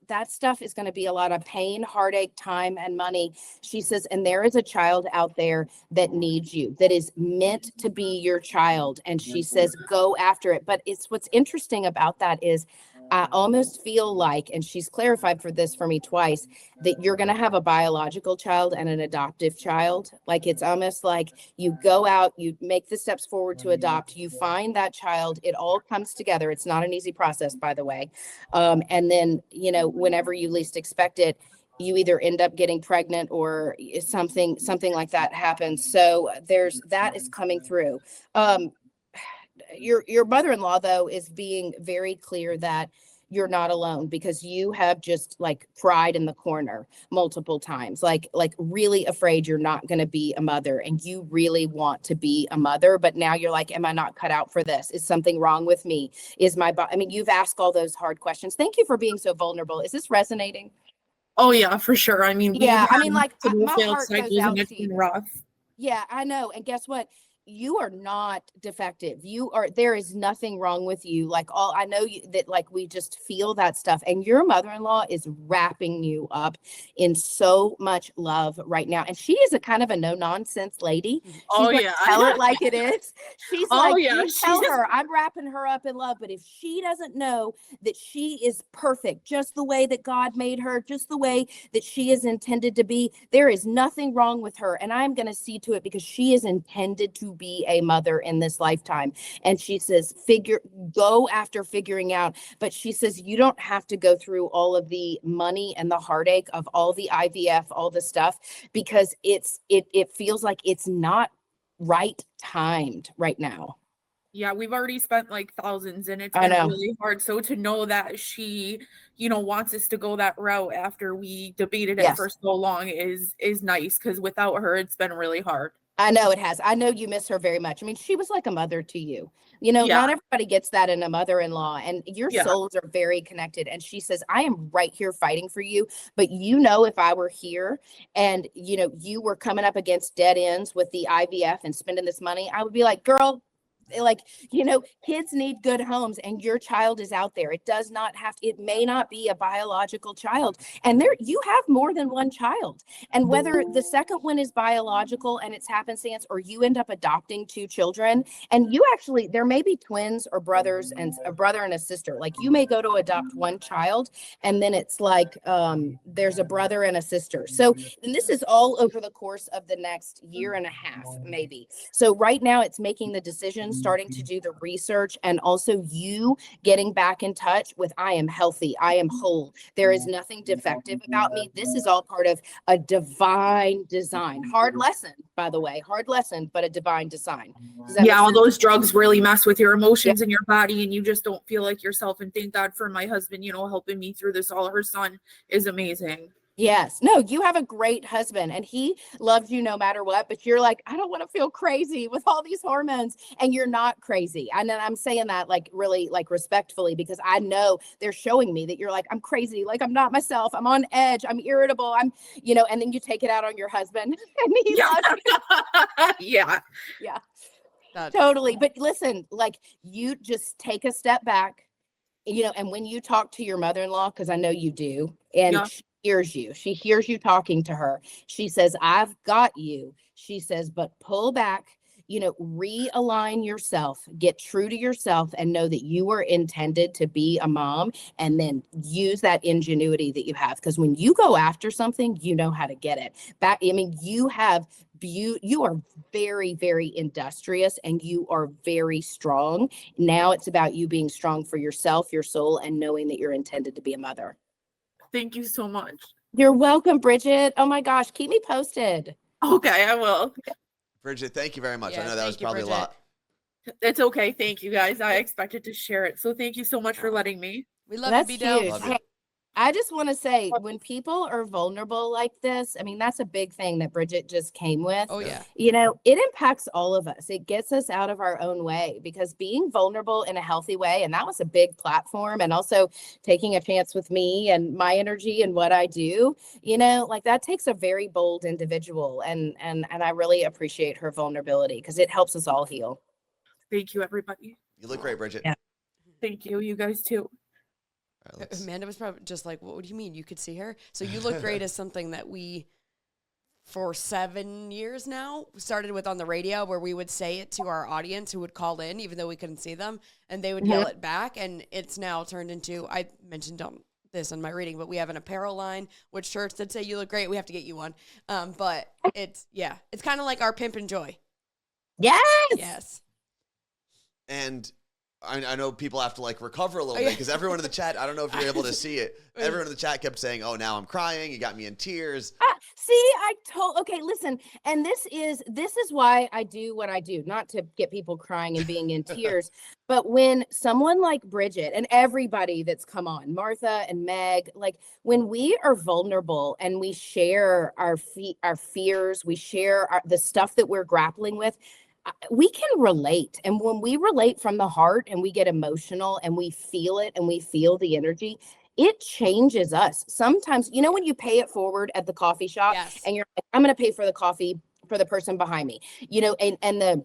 that stuff is going to be a lot of pain, heartache, time, and money. She says, and there is a child out there that needs you, that is meant to be your child. And she says, go after it. But what's interesting about that is I almost feel like, and she's clarified for this for me twice, that you're going to have a biological child and an adoptive child. Like, it's almost like you go out, you make the steps forward to adopt, you find that child, it all comes together. It's not an easy process, by the way. And then, whenever you least expect it, you either end up getting pregnant or something like that happens. So that is coming through. Your mother-in-law, though, is being very clear that you're not alone, because you have just like cried in the corner multiple times, like really afraid you're not going to be a mother, and you really want to be a mother. But now you're like, am I not cut out for this? Is something wrong with me? Is my body? I mean, you've asked all those hard questions. Thank you for being so vulnerable. Is this resonating? Oh yeah, for sure. I mean, yeah, I mean, like, my heart goes out to you. Rough. Yeah, I know. And guess what? You are not defective. There is nothing wrong with you. Like, I know that, like, we just feel that stuff, and your mother-in-law is wrapping you up in so much love right now. And she is a kind of a no nonsense lady. She's tell it like it is. She's tell her I'm wrapping her up in love. But if she doesn't know that she is perfect, just the way that God made her, just the way that she is intended to be, there is nothing wrong with her. And I'm going to see to it, because she is intended to be a mother in this lifetime. And she says, go after figuring out. But she says, you don't have to go through all of the money and the heartache of all the IVF, all the stuff, because it feels like it's not right timed right now. Yeah, we've already spent like thousands, and it's been really hard. So to know that she, wants us to go that route after we debated it for so long is nice, because without her, it's been really hard. I know it has. I know you miss her very much. I mean, she was like a mother to you. Not everybody gets that in a mother-in-law, and your souls are very connected. And she says, I am right here fighting for you. But if I were here and, you were coming up against dead ends with the IVF and spending this money, I would be like, girl, kids need good homes, and your child is out there. It may not be a biological child, and you have more than one child. And whether the second one is biological and it's happenstance, or you end up adopting two children, and there may be twins or brothers, and a brother and a sister. Like, you may go to adopt one child, and then it's like, there's a brother and a sister. So, and this is all over the course of the next year and a half, maybe. So right now it's making the decisions, starting to do the research, and also you getting back in touch with, I am healthy, I am whole, there is nothing defective about me. This is all part of a divine design. Hard lesson, by the way, but a divine design. All those drugs really mess with your emotions in your body, and you just don't feel like yourself. And thank God for my husband, helping me through this all. Her son is amazing. Yes. No, you have a great husband, and he loves you no matter what, but you're like, I don't want to feel crazy with all these hormones, and you're not crazy. And I'm saying that like really like respectfully, because I know they're showing me that you're like, I'm crazy. Like, I'm not myself. I'm on edge. I'm irritable. I'm, and then you take it out on your husband and he loves you. Yeah. Totally. But listen, like, you just take a step back, and when you talk to your mother-in-law, because I know you do, and she hears you talking to her. She says, I've got you. She says, but pull back, realign yourself, get true to yourself, and know that you were intended to be a mom, and then use that ingenuity that you have. Because when you go after something, you know how to get it back. I mean, you are very, very industrious, and you are very strong. Now it's about you being strong for yourself, your soul, and knowing that you're intended to be a mother. Thank you so much. You're welcome, Bridget. Oh my gosh, keep me posted. Okay, I will. Bridget, thank you very much. I know that was probably a lot. It's okay. Thank you, guys. I expected to share it. So thank you so much for letting me. We love you, B-Dubs. Huge. I just want to say, when people are vulnerable like this, I mean, that's a big thing that Bridget just came with. Oh yeah. You know, it impacts all of us. It gets us out of our own way, because being vulnerable in a healthy way, and that was a big platform, and also taking a chance with me and my energy and what I do, you know, like that takes a very bold individual. And I really appreciate her vulnerability, because it helps us all heal. Thank you, everybody. You look great, Bridget. Yeah. Thank you. You guys too. All right, Amanda was probably just like, what do you mean? You could see her? So you look great is something that we, for 7 years now, started with on the radio, where we would say it to our audience who would call in, even though we couldn't see them, and they would yell it back. And it's now turned into, I mentioned this in my reading, but we have an apparel line, which shirts that say you look great. We have to get you one. But it's kind of like our Pimp and Joy. Yes. Yes. And I know people have to like recover a little bit, because everyone in the chat, I don't know if you're able to see it. Everyone in the chat kept saying, "Oh, now I'm crying. You got me in tears." See, okay, listen. And this is why I do what I do, not to get people crying and being in tears, but when someone like Bridget and everybody that's come on, Martha and Meg, like when we are vulnerable and we share our fears, we share the stuff that we're grappling with, we can relate. And when we relate from the heart and we get emotional and we feel it and we feel the energy, it changes us. Sometimes, you know, when you pay it forward at the coffee shop, and you're like, I'm going to pay for the coffee for the person behind me, you know, and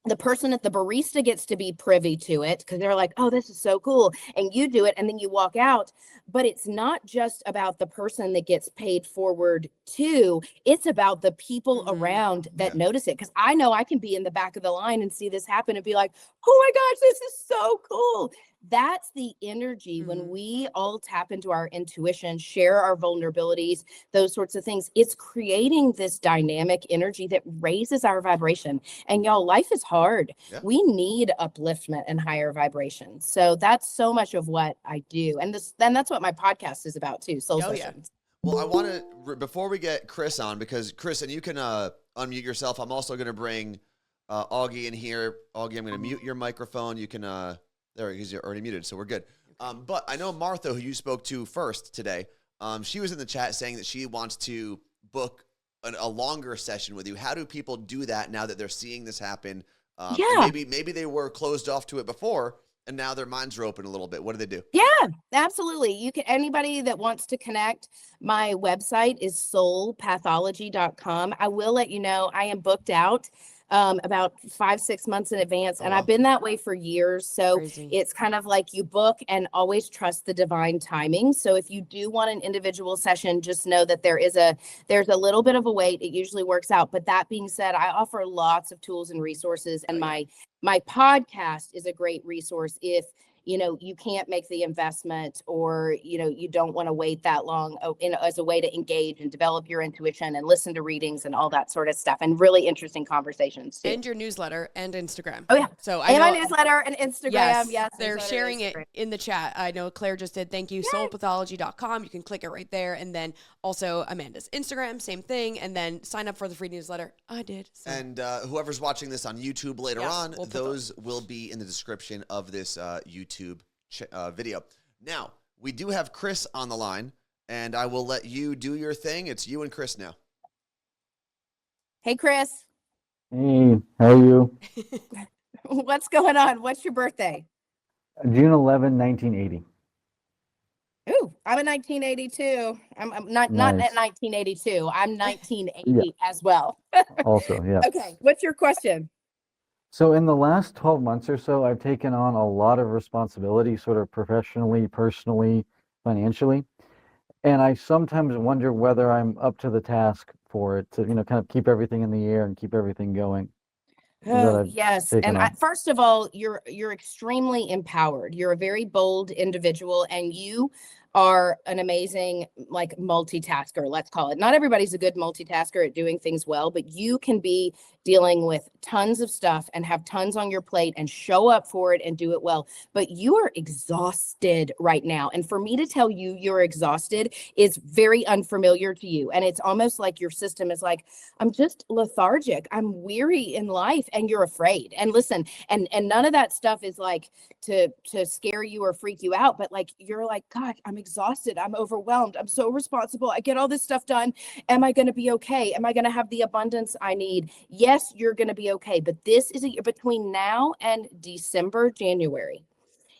the person at the barista gets to be privy to it, because they're like, oh, this is so cool. And you do it, and then you walk out. But it's not just about the person that gets paid forward to, it's about the people around that notice it. Because I know I can be in the back of the line and see this happen and be like, oh my gosh, this is so cool. That's the energy when we all tap into our intuition, share our vulnerabilities, those sorts of things. It's creating this dynamic energy that raises our vibration. And y'all, life is hard. Yeah. We need upliftment and higher vibrations. So that's so much of what I do. And that's what my podcast is about too, Soul Sessions. Well, I want to, before we get Chris on, because Chris, and you can unmute yourself. I'm also going to bring Augie in here. Augie, I'm going to mute your microphone. You can... There, he's already muted, so we're good. But I know Martha, who you spoke to first today, she was in the chat saying that she wants to book a longer session with you. How do people do that now that they're seeing this happen? Maybe they were closed off to it before, and now their minds are open a little bit. What do they do? Yeah, absolutely. You can, anybody that wants to connect, my website is soulpathology.com. I will let you know I am booked out about 5-6 months in advance. And I've been that way for years. So it's kind of like you book and always trust the divine timing. So if you do want an individual session, just know that there's a little bit of a wait. It usually works out. But that being said, I offer lots of tools and resources, and my podcast is a great resource if you know, you can't make the investment, or, you know, you don't want to wait that long as a way to engage and develop your intuition and listen to readings and all that sort of stuff, and really interesting conversations too. And your newsletter and Instagram. Oh yeah. So I know my newsletter and Instagram. Yes. They're sharing it in the chat. I know Claire just did. Thank you. Soulpathology.com. You can click it right there. And then also Amanda's Instagram, same thing. And then sign up for the free newsletter. I did. So. And whoever's watching this on YouTube later on, those will be in the description of this YouTube video. Now, we do have Chris on the line, and I will let you do your thing. It's you and Chris now. Hey, Chris. Hey, how are you? What's going on? What's your birthday? June 11, 1980. Ooh, I'm in 1982. I'm not at 1982. I'm 1980 as well. Also, yeah. Okay, what's your question? So in the last 12 months or so, I've taken on a lot of responsibility, sort of professionally, personally, financially. And I sometimes wonder whether I'm up to the task for it to, you know, kind of keep everything in the air and keep everything going. Oh, yes. And first of all, you're extremely empowered. You're a very bold individual, and you are an amazing, like, multitasker, let's call it. Not everybody's a good multitasker at doing things well, but you can be dealing with tons of stuff and have tons on your plate and show up for it and do it well. But you are exhausted right now. And for me to tell you you're exhausted is very unfamiliar to you. And it's almost like your system is like, I'm just lethargic. I'm weary in life, and you're afraid. And listen, and none of that stuff is like to scare you or freak you out, but like you're like, God, I'm exhausted. I'm overwhelmed. I'm so responsible. I get all this stuff done. Am I going to be okay? Am I going to have the abundance I need? Yes, you're going to be okay. But this is between now and December, January.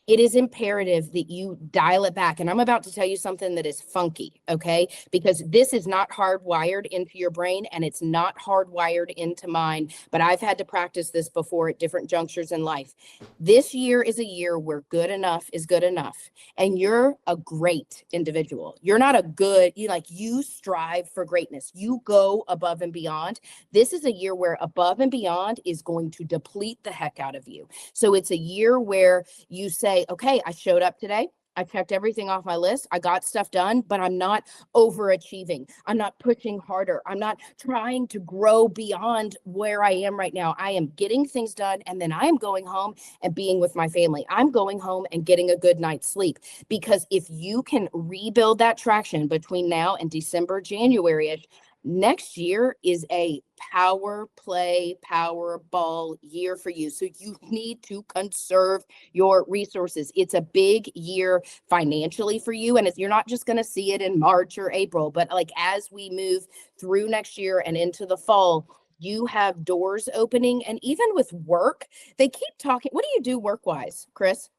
It is imperative that you dial it back. And I'm about to tell you something that is funky, okay? Because this is not hardwired into your brain, and it's not hardwired into mine. But I've had to practice this before at different junctures in life. This year is a year where good enough is good enough. And you're a great individual. You're not a good, you strive for greatness. You go above and beyond. This is a year where above and beyond is going to deplete the heck out of you. So it's a year where you say, okay, I showed up today. I checked everything off my list. I got stuff done, but I'm not overachieving. I'm not pushing harder. I'm not trying to grow beyond where I am right now. I am getting things done, and then I am going home and being with my family. I'm going home and getting a good night's sleep, because if you can rebuild that traction between now and December, January-ish, next year is a power play, power ball year for you. So you need to conserve your resources. It's a big year financially for you. And you're not just going to see it in March or April, but like as we move through next year and into the fall, you have doors opening. And even with work, they keep talking. What do you do work-wise, Chris?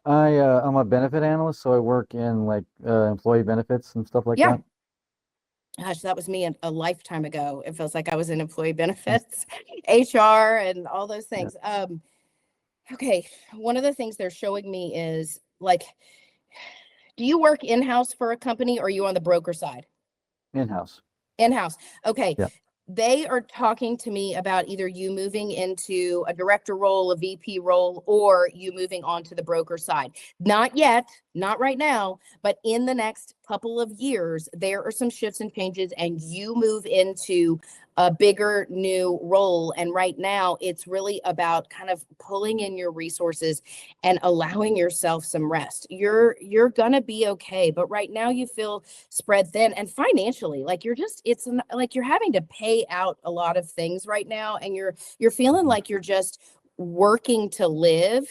I'm a benefit analyst, so I work in like employee benefits and stuff like that. Gosh, that was me a lifetime ago. It feels like I was in employee benefits, HR, and all those things. Okay, one of the things they're showing me is like, do you work in-house for a company, or are you on the broker side? In-house. In-house. Okay. Yeah. They are talking to me about either you moving into a director role, a VP role, or you moving on to the broker side. Not yet, not right now, but in the next couple of years, there are some shifts and changes, and you move into a bigger new role. And right now, it's really about kind of pulling in your resources and allowing yourself some rest. You're gonna be okay, but right now you feel spread thin, and financially, like it's like you're having to pay out a lot of things right now, and you're feeling like you're just working to live,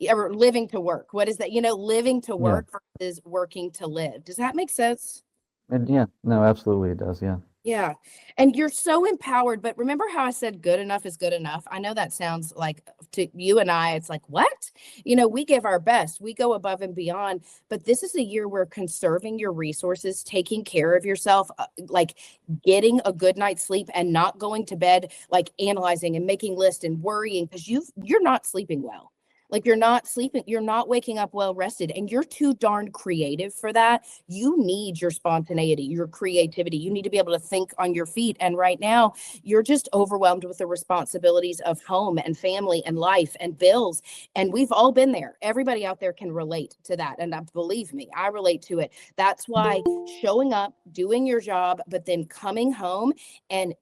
or living to work. What is that? Living to work versus working to live. Does that make sense? And yeah, no, absolutely it does. Yeah. Yeah. And you're so empowered. But remember how I said good enough is good enough? I know that sounds like, to you and I, it's like, what? We give our best. We go above and beyond. But this is a year where conserving your resources, taking care of yourself, like getting a good night's sleep, and not going to bed like analyzing and making lists and worrying because you're not sleeping well. Like you're not sleeping, you're not waking up well rested, and you're too darn creative for that. You need your spontaneity, your creativity. You need to be able to think on your feet. And right now, you're just overwhelmed with the responsibilities of home and family and life and bills. And we've all been there. Everybody out there can relate to that. And believe me, I relate to it. That's why showing up, doing your job, but then coming home and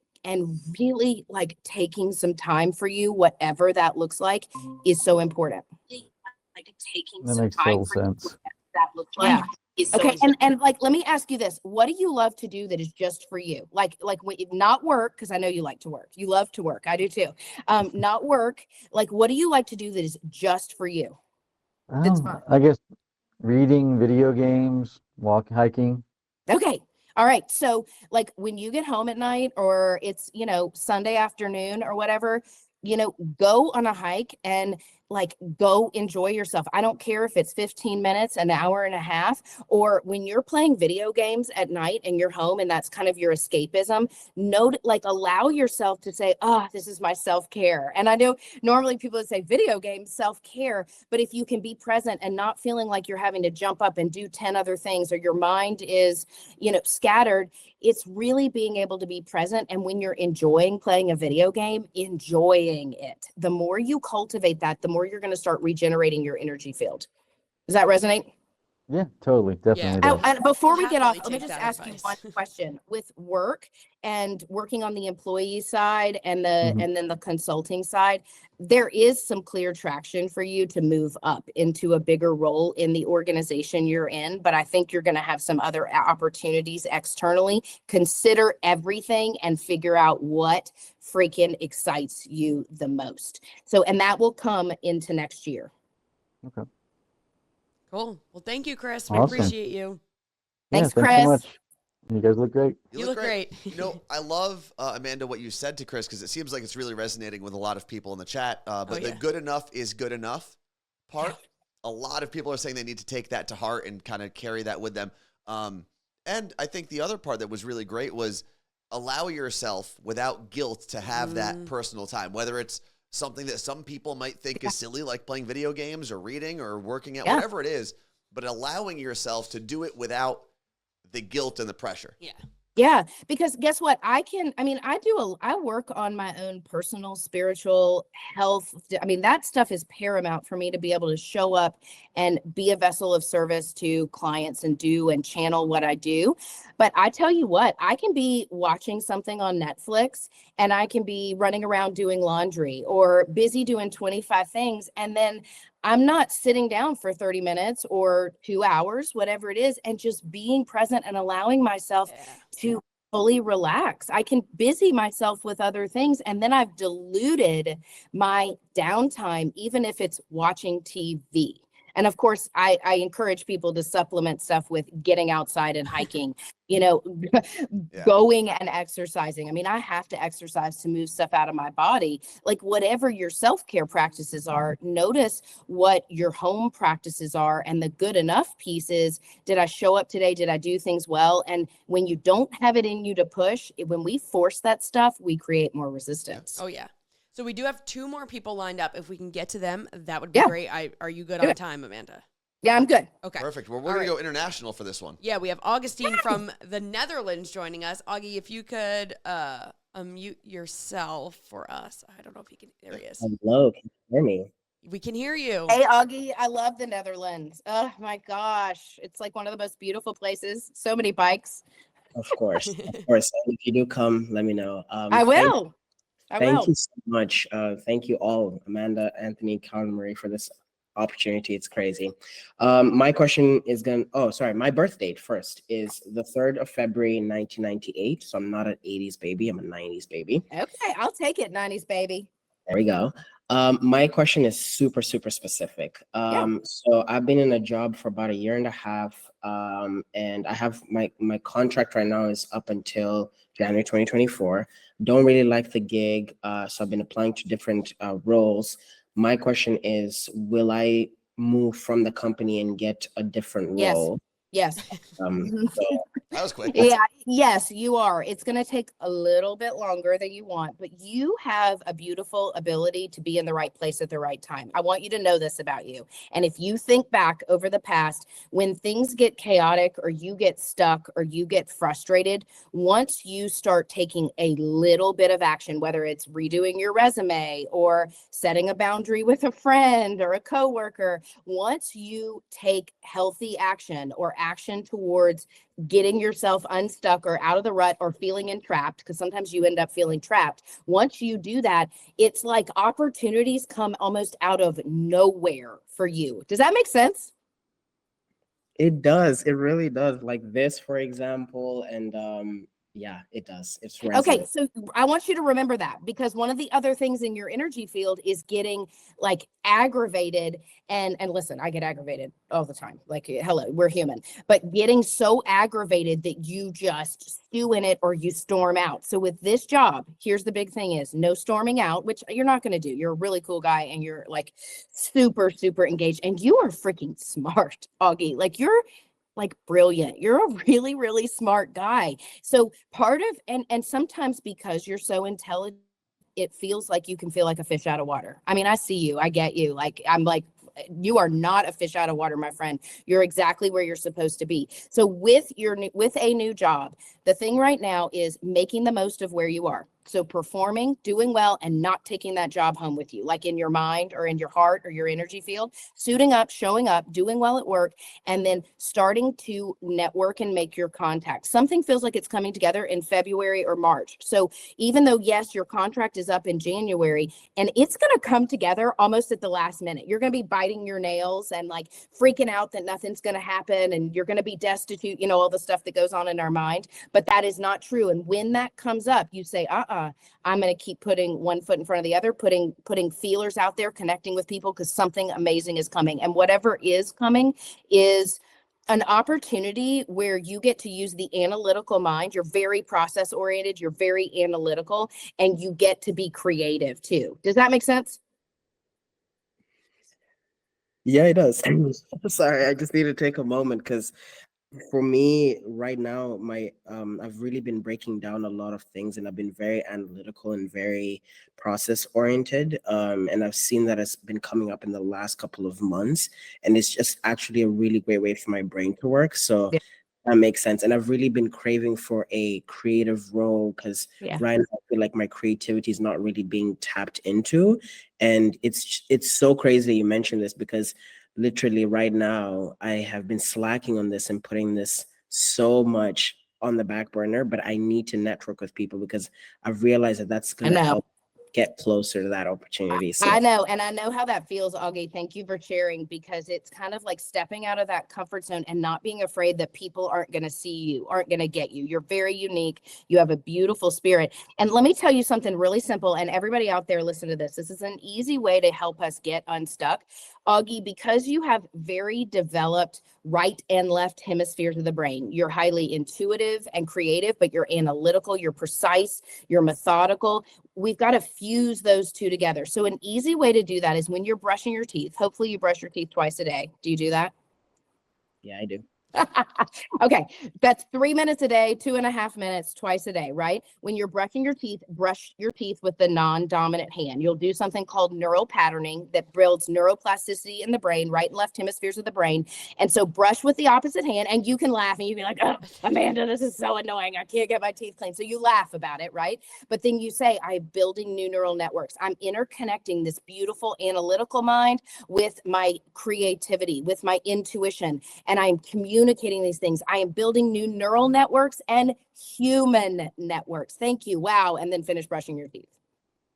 really like taking some time for you, whatever that looks like, is so important. Like taking That some makes time total for you, sense. whatever that looks like. Yeah. Okay. And like, let me ask you this. What do you love to do that is just for you? Like when, not work, because I know you like to work. You love to work. I do too. Not work. Like, what do you like to do that is just for you? That's fun. I guess reading, video games, hiking. Okay. All right. So like when you get home at night, or it's, Sunday afternoon or whatever, go on a hike and like go enjoy yourself. I don't care if it's 15 minutes, an hour and a half, or when you're playing video games at night and you're home and that's kind of your escapism, allow yourself to say, this is my self-care. And I know normally people would say video games, self-care, but if you can be present and not feeling like you're having to jump up and do 10 other things, or your mind is, scattered, it's really being able to be present. And when you're enjoying playing a video game, enjoying it. The more you cultivate that, the more you're going to start regenerating your energy field. Does that resonate? Yeah, totally. Definitely Yeah. does. And before we get off, Happily let me take just that ask you one advice. question. With work and working on the employee side and Mhm. then the consulting side, there is some clear traction for you to move up into a bigger role in the organization you're in, but I think you're going to have some other opportunities externally. Consider everything and figure out what freaking excites you the most. So, and that will come into next year. Okay. Cool. Well, thank you, Chris. We Awesome. appreciate you. Yeah, Thanks, thanks so Chris. much. You guys look great. You look great. You know, I love, Amanda, what you said to Chris, because it seems like it's really resonating with a lot of people in the chat. But the yeah. good enough is good enough part, a lot of people are saying they need to take that to heart and kind of carry that with them. And I think the other part that was really great was allow yourself without guilt to have that personal time, whether it's something that some people might think is silly, like playing video games or reading or working out, whatever it is, but allowing yourself to do it without the guilt and the pressure. Yeah. Yeah, because guess what? I work on my own personal spiritual health. I mean, that stuff is paramount for me to be able to show up and be a vessel of service to clients and do and channel what I do. But I tell you what, I can be watching something on Netflix and I can be running around doing laundry or busy doing 25 things. And then I'm not sitting down for 30 minutes or 2 hours, whatever it is, and just being present and allowing myself to fully relax. I can busy myself with other things, and then I've diluted my downtime, even if it's watching TV. And of course, I encourage people to supplement stuff with getting outside and hiking, going and exercising. I mean, I have to exercise to move stuff out of my body. Like whatever your self-care practices are, notice what your home practices are. And the good enough piece is, did I show up today? Did I do things well? And when you don't have it in you to push, when we force that stuff, we create more resistance. Oh, yeah. So we do have 2 more people lined up. If we can get to them, that would be great. Are you good on time, Amanda? Yeah, I'm good. Okay. Perfect. Well, we're going to go international for this one. Yeah, we have Augustine from the Netherlands joining us. Augie, if you could unmute yourself for us. I don't know if he can. There he is. Hello, can you hear me? We can hear you. Hey, Augie, I love the Netherlands. Oh my gosh. It's like one of the most beautiful places. So many bikes. Of course, of course. And if you do come, let me know. I will. Thank you so much. Thank you all, Amanda, Anthony, Carmen Marie, for this opportunity. It's crazy. My question is my birth date first is the 3rd of February, 1998. So I'm not an 80s baby. I'm a 90s baby. Okay, I'll take it, 90s baby. There we go. My question is super, super specific. So I've been in a job for about 1.5 years, and I have my contract right now is up until January 2024. Don't really like the gig, so I've been applying to different roles. My question is, will I move from the company and get a different role? Yes. That was quick. Yeah, yes, you are. It's going to take a little bit longer than you want, but you have a beautiful ability to be in the right place at the right time. I want you to know this about you. And if you think back over the past, when things get chaotic or you get stuck or you get frustrated, once you start taking a little bit of action, whether it's redoing your resume or setting a boundary with a friend or a coworker, once you take healthy action or action towards getting yourself unstuck or out of the rut or feeling entrapped, because sometimes you end up feeling trapped. Once you do that, it's like opportunities come almost out of nowhere for you. Does that make sense? It does. It really does. Like this, for example, and yeah, it does. It's okay. So I want you to remember that, because one of the other things in your energy field is getting like aggravated. And listen, I get aggravated all the time. Like, hello, we're human. But getting so aggravated that you just stew in it or you storm out. So with this job, here's the big thing is no storming out, which you're not going to do. You're a really cool guy and you're like super, super engaged. And you are freaking smart, Augie. Like you're like brilliant. You're a really, really smart guy. So part of, and sometimes because you're so intelligent, it feels like you can feel like a fish out of water. I mean, I see you, I get you. Like, I'm like, you are not a fish out of water, my friend. You're exactly where you're supposed to be. So with a new job, the thing right now is making the most of where you are. So performing, doing well, and not taking that job home with you, like in your mind or in your heart or your energy field, suiting up, showing up, doing well at work, and then starting to network and make your contacts. Something feels like it's coming together in February or March. So even though, yes, your contract is up in January, and it's going to come together almost at the last minute. You're going to be biting your nails and like freaking out that nothing's going to happen and you're going to be destitute, you know, all the stuff that goes on in our mind. But that is not true. And when that comes up, you say, I'm going to keep putting one foot in front of the other, putting feelers out there, connecting with people, because something amazing is coming. And whatever is coming is an opportunity where you get to use the analytical mind. You're very process oriented, you're very analytical, and you get to be creative too. Does that make sense? Yeah, it does. Sorry, I just need to take a moment because for me right now, I've really been breaking down a lot of things, and I've been very analytical and very process oriented. And I've seen that it's been coming up in the last couple of months, and it's just actually a really great way for my brain to work. So Yeah. that makes sense. And I've really been craving for a creative role because Yeah. right now I feel like my creativity is not really being tapped into. And it's so crazy you mentioned this, because literally right now I have been slacking on this and putting this so much on the back burner, but I need to network with people because I've realized that that's going to help get closer to that opportunity. So I know, and I know how that feels, Augie. Thank you for sharing, because it's kind of like stepping out of that comfort zone and not being afraid that people aren't going to see you, aren't going to get you. You're very unique. You have a beautiful spirit. And let me tell you something really simple, and everybody out there, listen to this. This is an easy way to help us get unstuck. Augie, because you have very developed right and left hemispheres of the brain, you're highly intuitive and creative, but you're analytical, you're precise, you're methodical. We've got to fuse those two together. So an easy way to do that is when you're brushing your teeth. Hopefully you brush your teeth twice a day. Do you do that? yeah, I do. Okay, that's 3 minutes a day, 2.5 minutes twice a day, right? When you're brushing your teeth, brush your teeth with the non-dominant hand. You'll do something called neural patterning that builds neuroplasticity in the brain, right and left hemispheres of the brain. And so brush with the opposite hand, and you can laugh and you can be like, oh, Amanda, this is so annoying. I can't get my teeth clean. So you laugh about it, right? But then you say, I'm building new neural networks. I'm interconnecting this beautiful analytical mind with my creativity, with my intuition, and I'm communicating these things. I am building new neural networks and human networks. Thank you. Wow. And then finish brushing your teeth.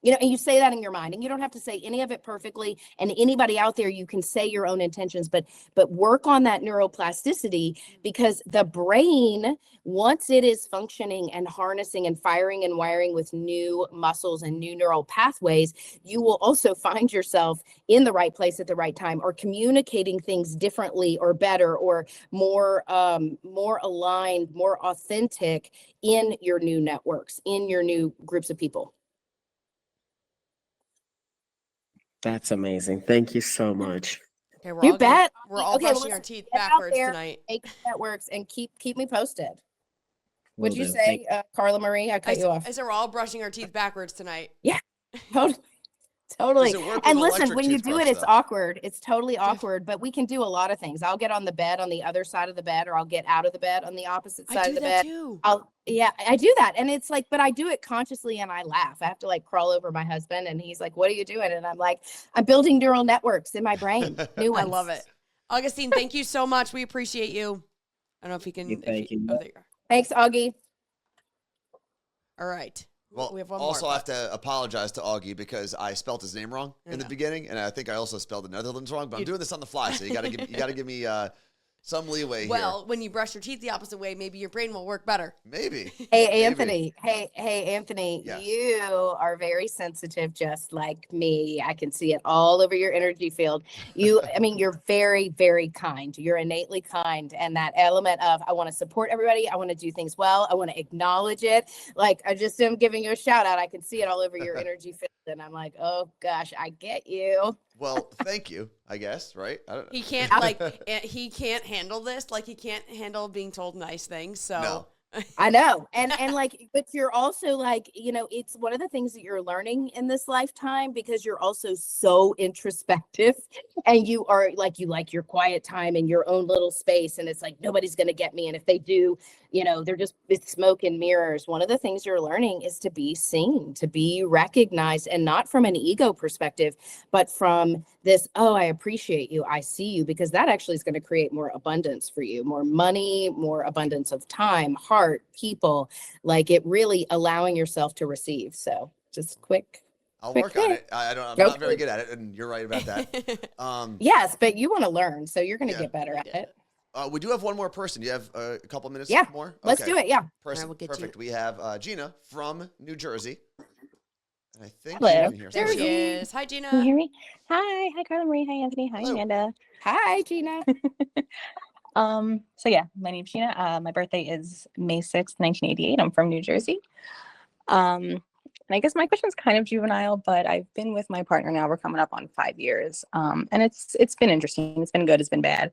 You know, and you say that in your mind, and you don't have to say any of it perfectly. And anybody out there, you can say your own intentions, but work on that neuroplasticity, because the brain, once it is functioning and harnessing and firing and wiring with new muscles and new neural pathways, you will also find yourself in the right place at the right time, or communicating things differently or better or more aligned, more authentic in your new networks, in your new groups of people. That's amazing. Thank you so much. Okay, we're You all bet. we're all Okay, brushing our teeth get out backwards there, tonight. make networks, and keep me posted. Will Would you do. say, Carla Marie? I cut you off. I said we're all brushing our teeth backwards tonight. Yeah, totally. Does it work And with listen, electric when you do it, toothbrush, it's though? awkward. It's totally awkward, but we can do a lot of things. I'll get on the bed on the other side of the bed, or I'll get out of the bed on the opposite side I of do the that bed. too. I do that. And it's like, but I do it consciously and I laugh. I have to like crawl over my husband, and he's like, what are you doing? And I'm like, I'm building neural networks in my brain. New I ones. love it. Augustine, thank you so much. We appreciate you. I don't know if you can. Thank you. Oh, there you are. Thanks, Augie. All right. Well, we have one also more. I have to apologize to Augie because I spelled his name wrong in the beginning, and I think I also spelled the Netherlands wrong. But I'm doing this on the fly, so you gotta give me some leeway here. Well, when you brush your teeth the opposite way, maybe your brain will work better. Maybe. Hey, Anthony. Hey, Anthony. Yes. You are very sensitive, just like me. I can see it all over your energy field. You're very, very kind. You're innately kind. And that element of, I want to support everybody. I want to do things well. I want to acknowledge it. Like, I just am giving you a shout out. I can see it all over your energy field. And I'm like, oh gosh, I get you. Well, thank you, I guess, right? I don't know. He can't he can't handle this. Like, he can't handle being told nice things. So No. I know. And like, but you're also like, it's one of the things that you're learning in this lifetime, because you're also so introspective, and you are like, you like your quiet time in your own little space. And it's like, nobody's going to get me. And if they do, it's smoke and mirrors. One of the things you're learning is to be seen, to be recognized, and not from an ego perspective, but from this, oh, I appreciate you, I see you, because that actually is going to create more abundance for you, more money, more abundance of time, heart, people, like it really allowing yourself to receive. So just quick. I'll quick work on tip. it. I'm Nope. not very good at it, and you're right about that. Yes, but you want to learn, so you're going to Yeah. get better at it. We do have one more person. Do you have a couple minutes Yeah. more? Let's Okay. do it. Yeah. We'll get Perfect. We have Gina from New Jersey. And I think Hello. she's in here. There we she go. is. Hi, Can you Gina. hear me? Hi Carla Marie. Hi, Anthony. Hi, Hello. Amanda. Hi, Gina. So yeah, my name's Gina. My birthday is May 6th, 1988. I'm from New Jersey. And I guess my question's kind of juvenile, but I've been with my partner now. We're coming up on 5 years. And it's been interesting. It's been good. It's been bad.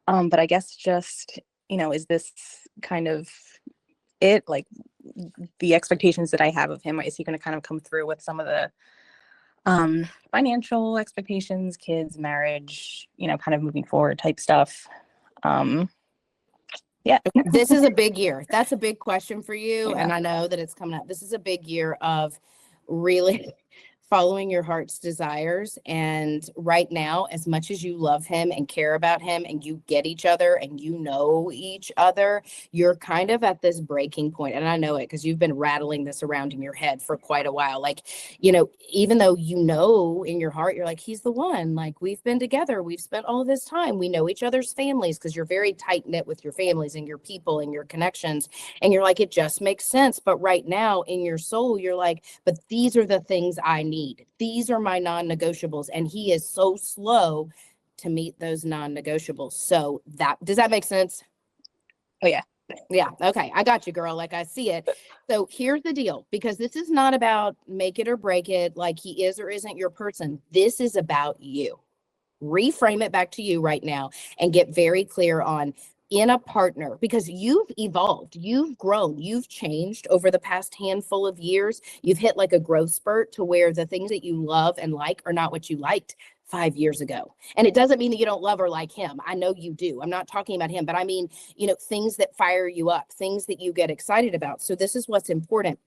But I guess just, is this kind of it? Like the expectations that I have of him, is he going to kind of come through with some of the financial expectations, kids, marriage, kind of moving forward type stuff? Yeah. This is a big year. That's a big question for you. Yeah. And I know that it's coming up. This is a big year of really following your heart's desires. And right now, as much as you love him and care about him and you get each other and you know each other, you're kind of at this breaking point. And I know it because you've been rattling this around in your head for quite a while. Like, even though in your heart, you're like, he's the one, like we've been together, we've spent all this time, we know each other's families, because you're very tight knit with your families and your people and your connections. And you're like, it just makes sense. But right now in your soul, you're like, but these are the things I need. These are my non-negotiables. And he is so slow to meet those non-negotiables. So does that make sense? Oh, yeah. Yeah. Okay. I got you, girl. Like I see it. So here's the deal, because this is not about make it or break it, like he is or isn't your person. This is about you. Reframe it back to you right now and get very clear on in a partner, because you've evolved, you've grown, you've changed over the past handful of years. You've hit like a growth spurt to where the things that you love and like are not what you liked 5 years ago. And it doesn't mean that you don't love or like him. I know you do. I'm not talking about him, but I mean, things that fire you up, things that you get excited about. So this is what's important,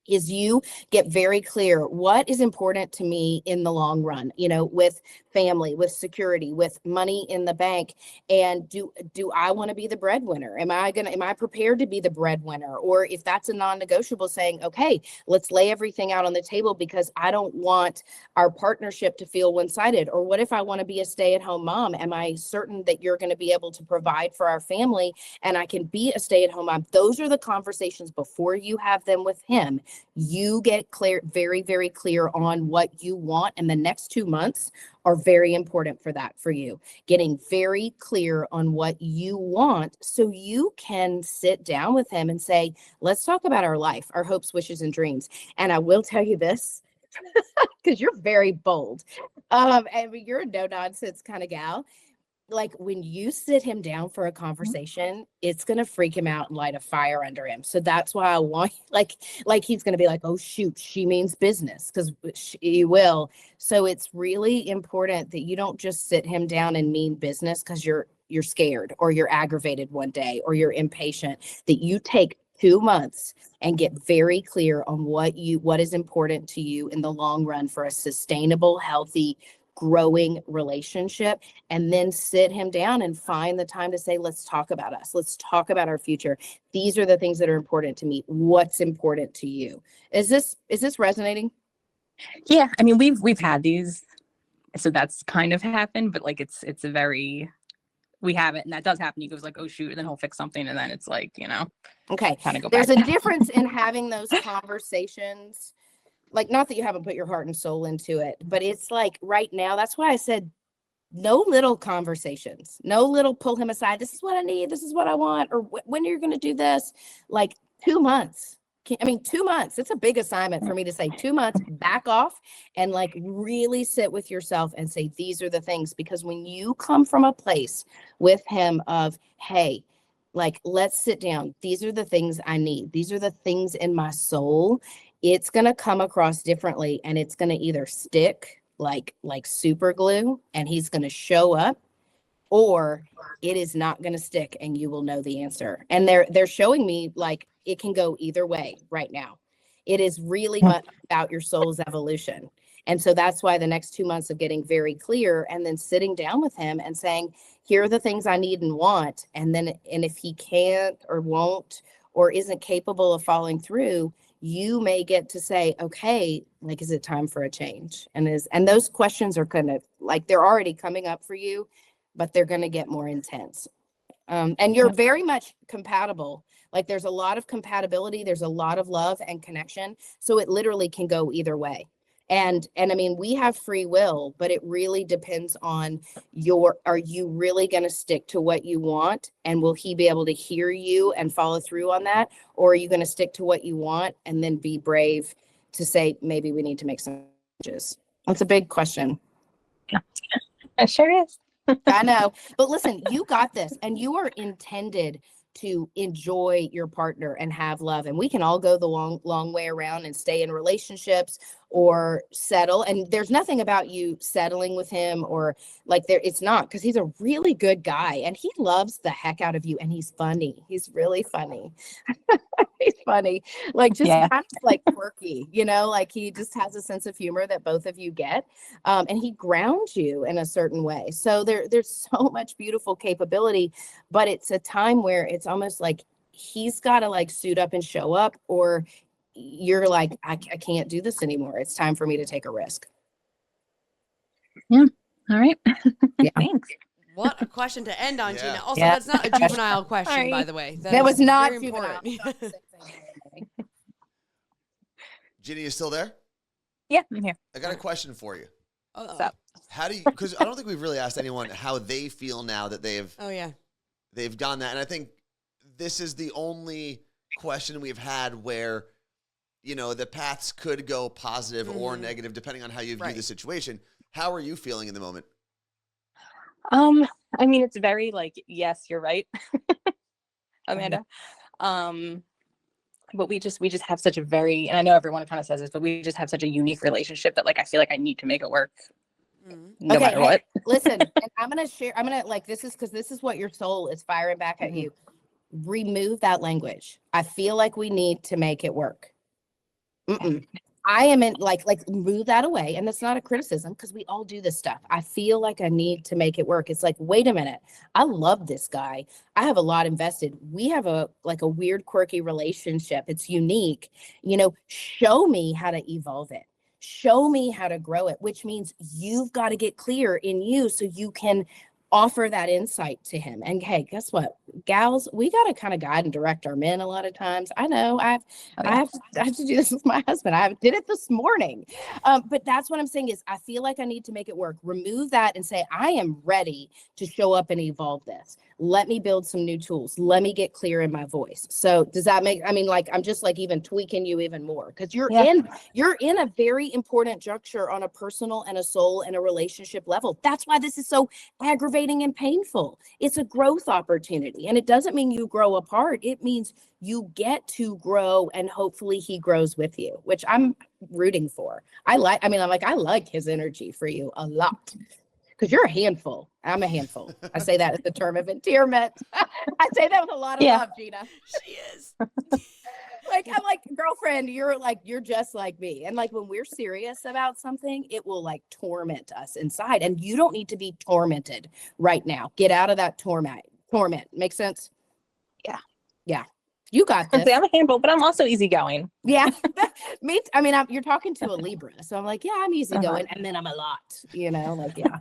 is you get very clear what is important to me in the long run, with family, with security, with money in the bank. And do I want to be the breadwinner? Am I prepared to be the breadwinner? Or if that's a non-negotiable, saying, okay, let's lay everything out on the table, because I don't want our partnership to feel one-sided. Or what if I want to be a stay-at-home mom? Am I certain that you're going to be able to provide for our family and I can be a stay-at-home mom? Those are the conversations before you have them with him. You get clear, very, very clear on what you want. And the next 2 months are very important for that, for you. Getting very clear on what you want so you can sit down with him and say, let's talk about our life, our hopes, wishes, and dreams. And I will tell you this, because you're very bold. And you're a no-nonsense kind of gal. Like when you sit him down for a conversation, it's going to freak him out and light a fire under him. So that's why I want, like he's going to be like, oh shoot, she means business, because he will. So it's really important that you don't just sit him down and mean business because you're scared or you're aggravated one day or you're impatient, that you take 2 months and get very clear on what is important to you in the long run for a sustainable, healthy, growing relationship, and then sit him down and find the time to say, let's talk about us. Let's talk about our future. These are the things that are important to me. What's important to you? Is this resonating? Yeah. I mean, we've had these, so that's kind of happened, but like, it's a very, we have it, and that does happen. He goes like, oh shoot, and then he'll fix something. And then it's like, Okay. kind of go There's back. a difference in having those conversations. Like, not that you haven't put your heart and soul into it, but it's like right now, that's why I said no little conversations, no little pull him aside. This is what I need. This is what I want. Or when are you going to do this? Like 2 months. 2 months. It's a big assignment for me to say 2 months, back off and like really sit with yourself and say, these are the things. Because when you come from a place with him of, hey, like, let's sit down. These are the things I need. These are the things in my soul. It's going to come across differently, and it's going to either stick like super glue, and he's going to show up or it is not going to stick and you will know the answer. And they're showing me like it can go either way right now. It is really much about your soul's evolution. And so that's why the next 2 months of getting very clear and then sitting down with him and saying, here are the things I need and want. And if he can't or won't or isn't capable of following through, you may get to say, okay, like, is it time for a change? And those questions are kind of like, they're already coming up for you, but they're going to get more intense. And you're very much compatible. Like there's a lot of compatibility. There's a lot of love and connection. So it literally can go either way. And I mean, we have free will, but it really depends on are you really going to stick to what you want? And will he be able to hear you and follow through on that? Or are you going to stick to what you want and then be brave to say, maybe we need to make some changes? That's a big question. It sure is. I know, but listen, you got this, and you are intended to enjoy your partner and have love. And we can all go the long way around and stay in relationships or settle. And there's nothing about you settling with him or like it's not, because he's a really good guy and he loves the heck out of you. And he's funny. He's really funny. He's funny. Like just kind of like quirky, like he just has a sense of humor that both of you get. And he grounds you in a certain way. So there's so much beautiful capability, but it's a time where it's almost like he's got to like suit up and show up, or you're like, I can't do this anymore. It's time for me to take a risk. Yeah. All right. Yeah. Thanks. What a question to end on, Yeah. Gina. Also, Yeah. That's not a juvenile question, Sorry. by the way. That was not very juvenile. important. Ginny, you still there? Yeah, I'm here. I got a question for you. What's up? How do you, because I don't think we've really asked anyone how they feel now that they've gone that. And I think this is the only question we've had where, the paths could go positive or negative depending on how you view the situation. How are you feeling in the moment? I mean, it's very like, yes, you're right, Amanda. But we just have such a very, and I know everyone kind of says this, but we just have such a unique relationship that like, I feel like I need to make it work no matter what. Listen, and I'm going to like, this is what your soul is firing back at you. Remove that language. I feel like we need to make it work. I am in like move that away. And that's not a criticism because we all do this stuff. I feel like I need to make it work. It's like, wait a minute. I love this guy. I have a lot invested. We have a weird, quirky relationship. It's unique. Show me how to evolve it. Show me how to grow it, which means you've got to get clear in you so you can offer that insight to him. And hey, guess what, gals, we got to kind of guide and direct our men a lot of times. I know I have to do this with my husband. I did it this morning. But that's what I'm saying is I feel like I need to make it work. Remove that and say, I am ready to show up and evolve this. Let me build some new tools. Let me get clear in my voice. So does that make, I'm just like even tweaking you even more because you're in a very important juncture on a personal and a soul and a relationship level. That's why this is so aggravating and painful. It's a growth opportunity. And it doesn't mean you grow apart. It means you get to grow and hopefully he grows with you, which I'm rooting for. I like his energy for you a lot because you're a handful. I'm a handful. I say that as a term of endearment. I say that with a lot of love, Gina. She is. I'm like, girlfriend, you're just like me. And like when we're serious about something, it will like torment us inside. And you don't need to be tormented right now. Get out of that torment. Make sense? Yeah. You got this. I'm a handful, but I'm also easygoing. Yeah. You're talking to a Libra. So I'm like, yeah, I'm easygoing. And then I'm a lot, yeah.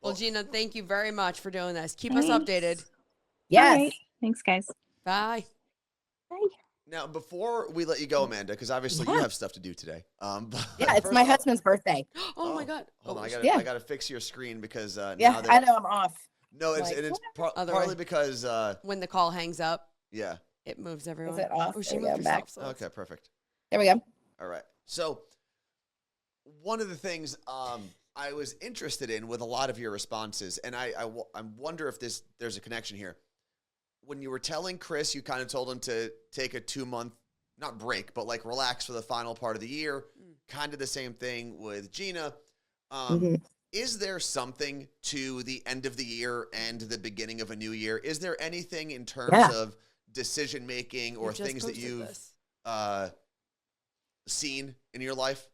Well, Gina, thank you very much for doing this. Keep us updated. Yes. Right. Thanks, guys. Bye. Bye. Now, before we let you go, Amanda, because obviously you have stuff to do today. Yeah, it's my husband's birthday. Oh my God. Hold on, I gotta fix your screen because I know I'm off. No, it's partly because when the call hangs up, yeah, it moves everyone. Is it off? Oh, she There we moved go, back. herself. okay, perfect. There we go. All right. So one of the things I was interested in with a lot of your responses, and I wonder if there's a connection here. When you were telling Chris, you kind of told him to take a 2-month, not break, but like relax for the final part of the year. Kind of the same thing with Gina. Is there something to the end of the year and the beginning of a new year? Is there anything in terms Yeah. of decision making or You just things that posted you've this. seen in your life?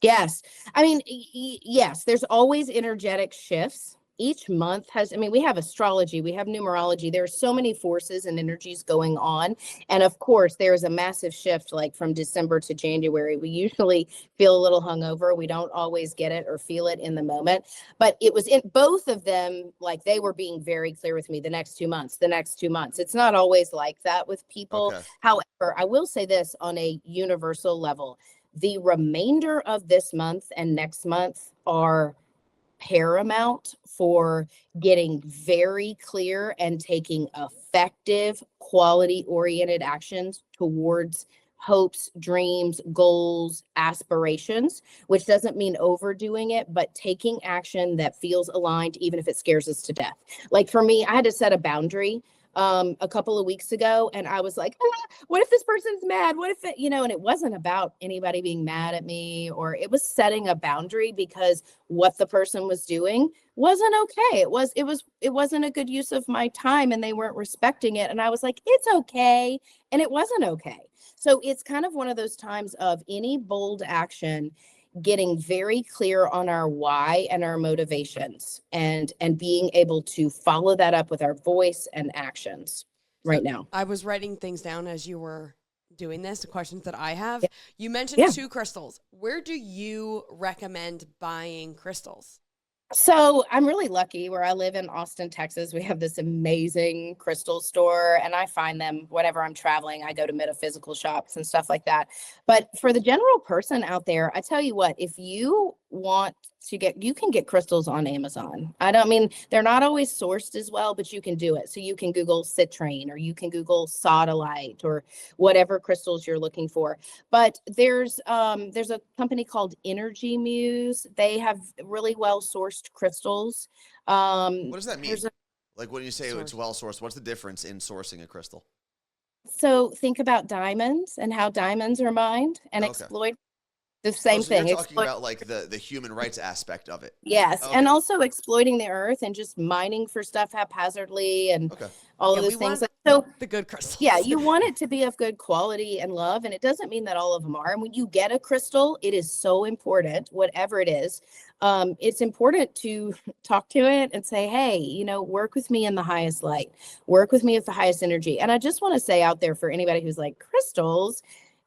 Yes. I mean, yes, there's always energetic shifts. Each month has, I mean, we have astrology, we have numerology. There are so many forces and energies going on. And of course, there is a massive shift like from December to January. We usually feel a little hungover. We don't always get it or feel it in the moment. But it was in both of them, like they were being very clear with me the next 2 months, the next 2 months. It's not always like that with people. Okay. However, I will say this on a universal level. The remainder of this month and next month are paramount for getting very clear and taking effective, quality oriented actions towards hopes, dreams, goals, aspirations, which doesn't mean overdoing it, but taking action that feels aligned, even if it scares us to death. Like for me, I had to set a boundary a couple of weeks ago, and I was like, what if this person's mad? What if it, and it wasn't about anybody being mad at me, or it was setting a boundary because what the person was doing wasn't okay. It wasn't a good use of my time, and they weren't respecting it. And I was like, it's okay. And it wasn't okay. So it's kind of one of those times of any bold action, getting very clear on our why and our motivations, and being able to follow that up with our voice and actions right now. I was writing things down as you were doing this, the questions that I have. Yeah. You mentioned Yeah. 2 crystals. Where do you recommend buying crystals? So I'm really lucky where I live in Austin, Texas. We have this amazing crystal store, and I find them whenever I'm traveling. I go to metaphysical shops and stuff like that. But for the general person out there, I tell you what, if you want to you can get crystals on Amazon. They're not always sourced as well, but you can do it. So you can Google citrine, or you can Google sodalite, or whatever crystals you're looking for. But there's a company called Energy Muse. They have really well sourced crystals. What does that mean? there's a- Like when you say it's well sourced, what's the difference in sourcing a crystal? So think about diamonds and how diamonds are mined and Okay. exploit the same so thing. You're talking about like the human rights aspect of it. Yes, Okay. and also exploiting the earth and just mining for stuff haphazardly and Okay. all Yeah, of we those things. want So the good crystals. yeah, you want it to be of good quality and love, and it doesn't mean that all of them are. And when you get a crystal, it is so important, whatever it is. It's important to talk to it and say, hey, work with me in the highest light, work with me with the highest energy. And I just want to say out there for anybody who's like, crystals,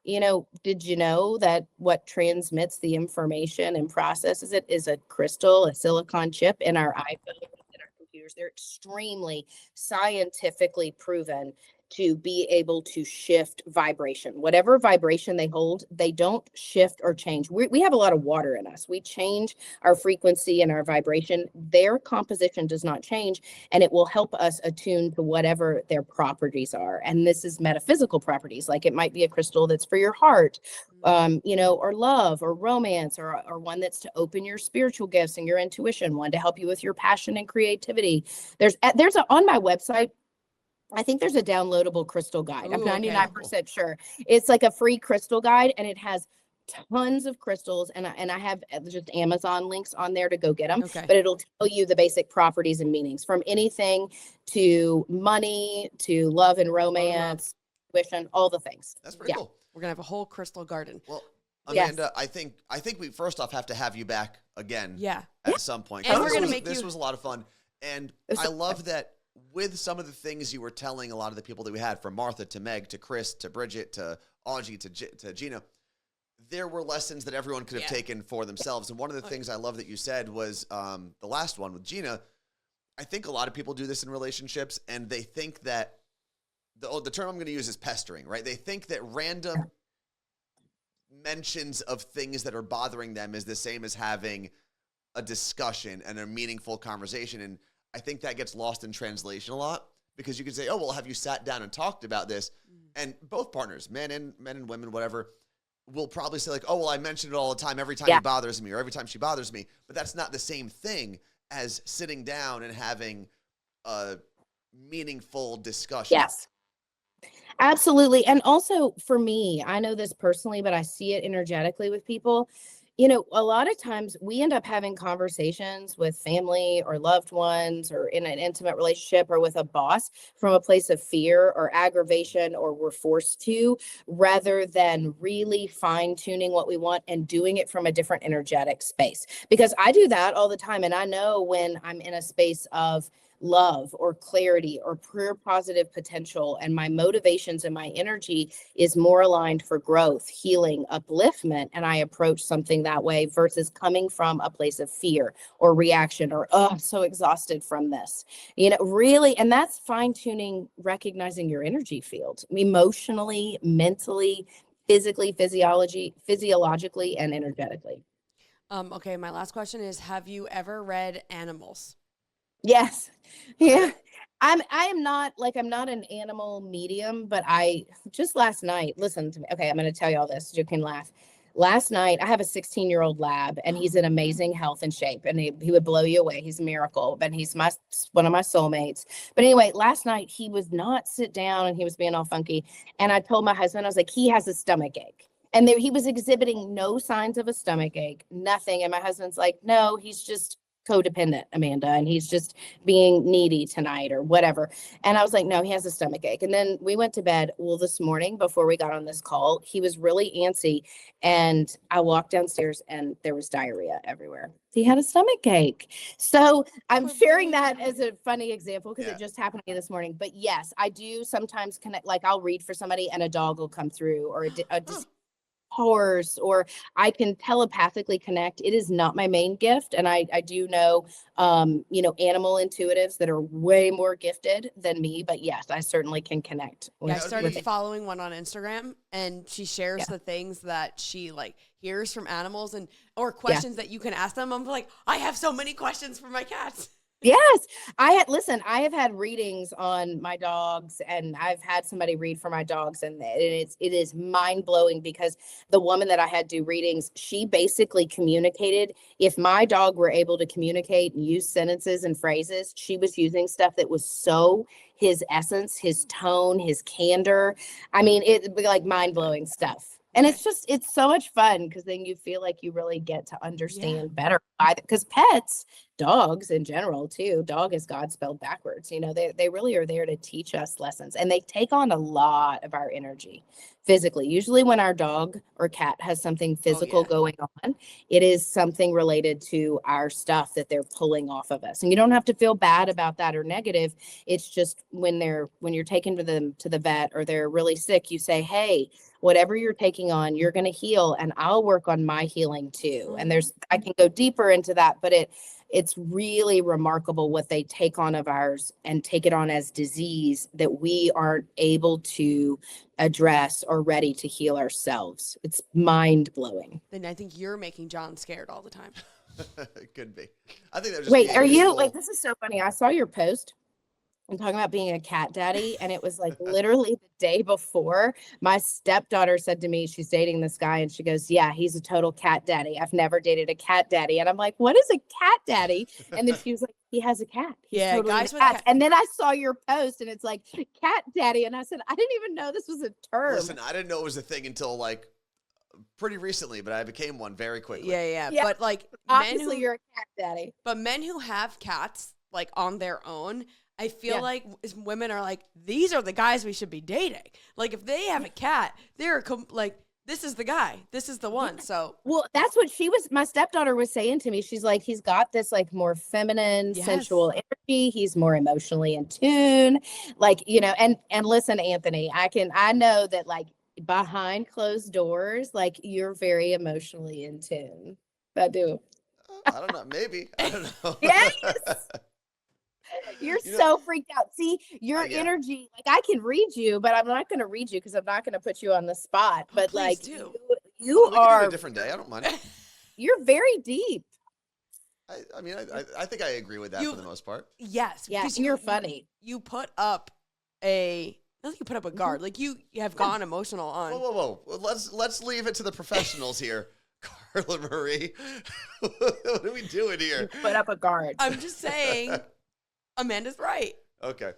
did you know that what transmits the information and processes it is a crystal, a silicon chip in our iPhones and our computers? They're extremely scientifically proven to be able to shift vibration. Whatever vibration they hold, they don't shift or change. We have a lot of water in us. We change our frequency and our vibration. Their composition does not change, and it will help us attune to whatever their properties are. And this is metaphysical properties. Like it might be a crystal that's for your heart, or love or romance, or one that's to open your spiritual gifts and your intuition, one to help you with your passion and creativity. There's on my website, I think there's a downloadable crystal guide. I'm Ooh, okay. 99% sure. It's like a free crystal guide, and it has tons of crystals, and I have just Amazon links on there to go get them. Okay. But it'll tell you the basic properties and meanings, from anything to money to love and romance, tuition, all the things. That's pretty cool. We're going to have a whole crystal garden. Well, Yes. Amanda, I think we first off have to have you back again Yeah. at some point. And 'cause we're this gonna was- make this you- was a lot of fun. And It was I so love that with some of the things you were telling a lot of the people that we had, from Martha to Meg to Chris to Bridget to Audrey to Gina, there were lessons that everyone could have taken for themselves. And one of the things I love that you said was the last one with Gina. I think a lot of people do this in relationships, and they think that the term I'm going to use is pestering, right? They think that random mentions of things that are bothering them is the same as having a discussion and a meaningful conversation. And I think that gets lost in translation a lot, because you can say, oh, well, have you sat down and talked about this? And both partners, men and women, whatever, will probably say like, oh, well, I mention it all the time, every time he bothers me or every time she bothers me. But that's not the same thing as sitting down and having a meaningful discussion. Yes. Absolutely. And also for me, I know this personally, but I see it energetically with people. A lot of times we end up having conversations with family or loved ones or in an intimate relationship or with a boss from a place of fear or aggravation, or we're forced to, rather than really fine tuning what we want and doing it from a different energetic space. Because I do that all the time. And I know when I'm in a space of love or clarity or pure positive potential, and my motivations and my energy is more aligned for growth, healing, upliftment, and I approach something that way versus coming from a place of fear or reaction or, oh, I'm so exhausted from this, really. And that's fine tuning, recognizing your energy field emotionally, mentally, physically, physiologically, and energetically. Okay, my last question is, have you ever read Animals? Yes. Yeah. I am not like, I'm not an animal medium, but I just last night, listen to me. Okay, I'm going to tell you all this. You can laugh. Last night, I have a 16-year-old lab, and he's in amazing health and shape, and he would blow you away. He's a miracle, and he's one of my soulmates. But anyway, last night he was not sit down, and he was being all funky. And I told my husband, I was like, he has a stomach ache. And he was exhibiting no signs of a stomach ache, nothing. And my husband's like, no, he's just codependent, Amanda, and he's just being needy tonight or whatever. And I was like, no, he has a stomach ache. And then we went to bed. Well, this morning before we got on this call, he was really antsy, and I walked downstairs and there was diarrhea everywhere. He had a stomach ache. So I'm sharing that as a funny example because it just happened to me this morning. But yes, I do sometimes connect, like I'll read for somebody and a dog will come through, or a horse, or I can telepathically connect. It is not my main gift. And I do know, animal intuitives that are way more gifted than me, but yes, I certainly can connect. I started following one on Instagram, and she shares the things that she hears from animals or questions that you can ask them. I'm like, I have so many questions for my cats. Yes, I have had readings on my dogs, and I've had somebody read for my dogs, and it is mind blowing because the woman that I had do readings, she basically communicated. If my dog were able to communicate and use sentences and phrases, she was using stuff that was so his essence, his tone, his candor. I mean, it'd be like mind blowing stuff. And it's so much fun because then you feel like you really get to understand better. Because pets, dogs in general too, dog is God spelled backwards. They really are there to teach us lessons, and they take on a lot of our energy physically. Usually when our dog or cat has something physical going on, it is something related to our stuff that they're pulling off of us. And you don't have to feel bad about that or negative. It's just when you're taken to the vet or they're really sick, you say, hey, whatever you're taking on, you're going to heal, and I'll work on my healing too. And I can go deeper into that, but it's really remarkable what they take on of ours and take it on as disease that we aren't able to address or ready to heal ourselves. It's mind blowing. Then I think you're making John scared all the time. It could be. I think that. Wait, are you like? This is so funny. I saw your post. I'm talking about being a cat daddy, and it was like literally the day before my stepdaughter said to me, she's dating this guy, and she goes, yeah, he's a total cat daddy. I've never dated a cat daddy. And I'm like, what is a cat daddy? And then she was like, he has a cat. He's totally guys with cats. And then I saw your post, and it's like cat daddy. And I said, I didn't even know this was a term. Listen, I didn't know it was a thing until pretty recently, but I became one very quickly. Yeah. But obviously you're a cat daddy. But men who have cats on their own, I feel like women are like, these are the guys we should be dating. Like, if they have a cat, they're this is the guy. This is the one. So, well, that's what my stepdaughter was saying to me. She's like, he's got this more feminine, sensual energy. He's more emotionally in tune. And listen, Anthony, I know that behind closed doors, you're very emotionally in tune. I do. I don't know. Maybe. I don't know. Yes. You're so freaked out. See, your energy, I can read you, but I'm not going to read you because I'm not going to put you on the spot. But you are a different day. I don't mind. You're very deep. I think I agree with that for the most part. Yes. Yeah, you're funny. You put up a guard. Like you have gone emotional on. Whoa. Let's leave it to the professionals here. Carla Marie, what are we doing here? You put up a guard. I'm just saying. Amanda's right. Okay.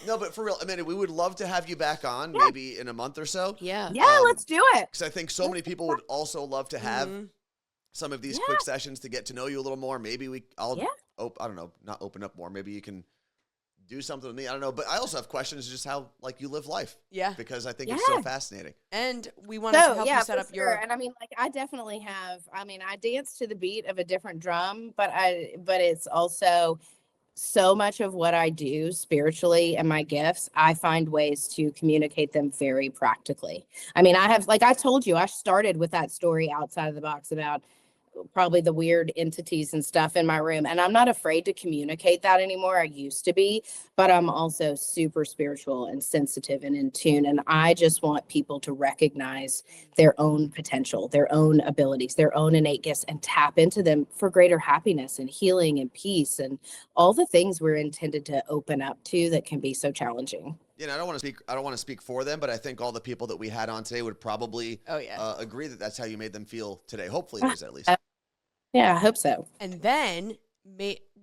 No, but for real, Amanda, we would love to have you back on maybe in a month or so. Yeah. Yeah, let's do it. Because I think so many people would also love to have some of these Yeah. quick sessions to get to know you a little more. Maybe I'll, Yeah. I don't know, not open up more. Maybe you can do something with me. I don't know. But I also have questions just how like you live life. Yeah. Because I think it's so Yeah. fascinating. And we wanted to help you set for up sure. your. And I mean, like, I definitely have. I mean, I dance to the beat of a different drum, but it's also so much of what I do spiritually and my gifts. I find ways to communicate them very practically. I mean, I have, like I told you, I started with that story outside of the box about probably the weird entities and stuff in my room. And I'm not afraid to communicate that anymore. I used to be, but I'm also super spiritual and sensitive and in tune. And I just want people to recognize their own potential, their own abilities, their own innate gifts, and tap into them for greater happiness and healing and peace and all the things we're intended to open up to that can be so challenging. You know, I don't want to speak for them, but I think all the people that we had on today would probably agree that that's how you made them feel today. Hopefully it is, at least. Yeah, I hope so. And then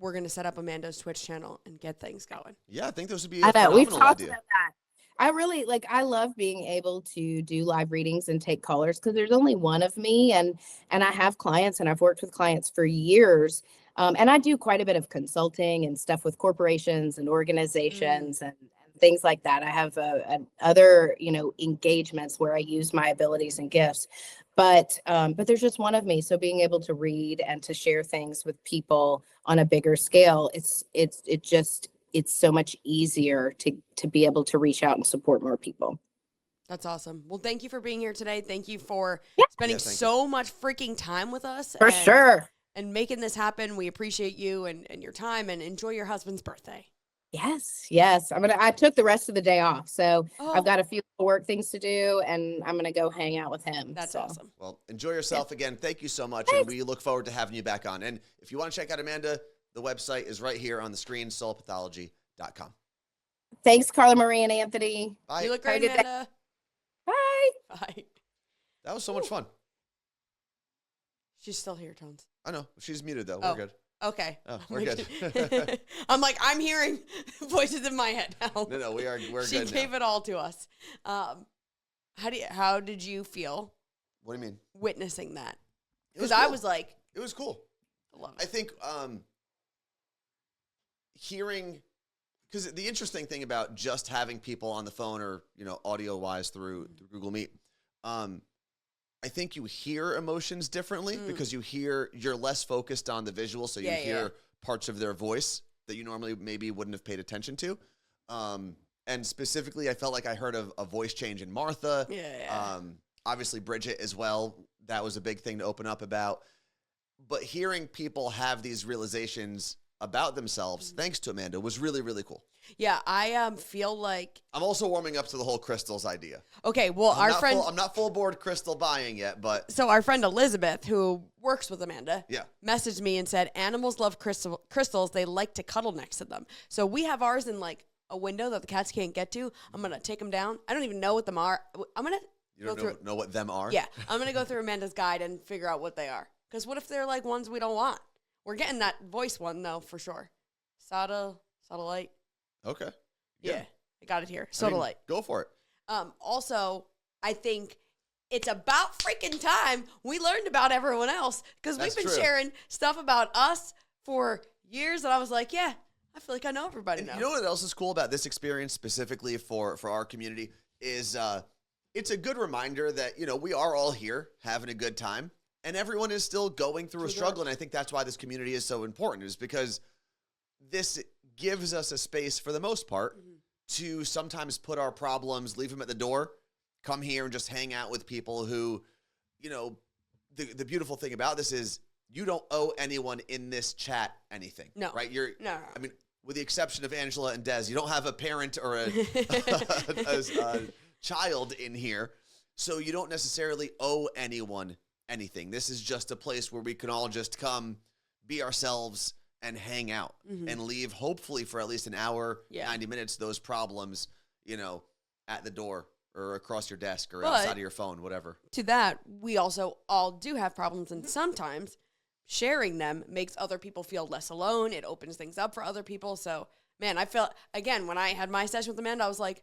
we're going to set up Amanda's Twitch channel and get things going. Yeah, I think this would be I know, we've phenomenal talked idea. about that. I really I love being able to do live readings and take callers because there's only one of me, and I have clients and I've worked with clients for years. And I do quite a bit of consulting and stuff with corporations and organizations and things like that. I have other, engagements where I use my abilities and gifts, but there's just one of me. So being able to read and to share things with people on a bigger scale, it's so much easier to be able to reach out and support more people. That's awesome. Well, thank you for being here today. Thank you for spending thank so much freaking time with us. For sure. And making this happen. We appreciate you and your time, and enjoy your husband's birthday. Yes. I took the rest of the day off. So Oh. I've got a few work things to do, and I'm going to go hang out with him. That's So. awesome. Well, enjoy yourself again. Thank you so much. And we look forward to having you back on. And if you want to check out Amanda, the website is right here on the screen, soulpathology.com. Thanks, Carla Marie and Anthony. Bye. You look Have a great, good day. Amanda. Bye. Bye. That was so much fun. She's still here, Tones. I know. She's muted, though. Oh. We're good. Okay. Oh, we're good. I'm hearing voices in my head now. No, we're She good gave now. it all to us. How did you feel What do you mean? witnessing that? It was Because I cool. was like, It was cool. I love I it. think hearing, because the interesting thing about just having people on the phone or audio wise through Google Meet, I think you hear emotions differently because you're less focused on the visual, so you hear parts of their voice that you normally maybe wouldn't have paid attention to. And specifically, I felt like I heard a voice change in Martha. Obviously Bridget as well. That was a big thing to open up about. But hearing people have these realizations about themselves, thanks to Amanda, was really, really cool. Yeah, I feel like I'm also warming up to the whole crystals idea. okay. Well, I'm not full board crystal buying yet, but so our friend Elizabeth, who works with Amanda, yeah, messaged me and said animals love crystals. They like to cuddle next to them. So we have ours in like a window that the cats can't get to. I'm gonna take them down. I don't even know what them are. I'm gonna you don't know what them are. Yeah, I'm gonna go through Amanda's guide and figure out what they are. Because what if they're like ones we don't want? We're getting that voice one though for sure. Satellite. Okay. Yeah, I got it here. I mean, Satellite. go for it. Also, I think it's about freaking time we learned about everyone else because we've That's been true. sharing stuff about us for years, and I was like, yeah, I feel like I know everybody And now. you know what else is cool about this experience specifically for our community is it's a good reminder that we are all here having a good time, and everyone is still going through a struggle. And I think that's why this community is so important, is because this gives us a space for the most part to sometimes put our problems, leave them at the door, come here and just hang out with people who, the beautiful thing about this is you don't owe anyone in this chat anything. No. Right? No. I mean, with the exception of Angela and Des, you don't have a parent or a child in here. So you don't necessarily owe anyone anything. This is just a place where we can all just come, be ourselves, and hang out and leave, hopefully for at least an hour, 90 minutes, those problems, at the door or across your desk or outside of your phone, whatever. To that, we also all do have problems, and sometimes sharing them makes other people feel less alone. It opens things up for other people. So, man, I felt, again, when I had my session with Amanda, I was like,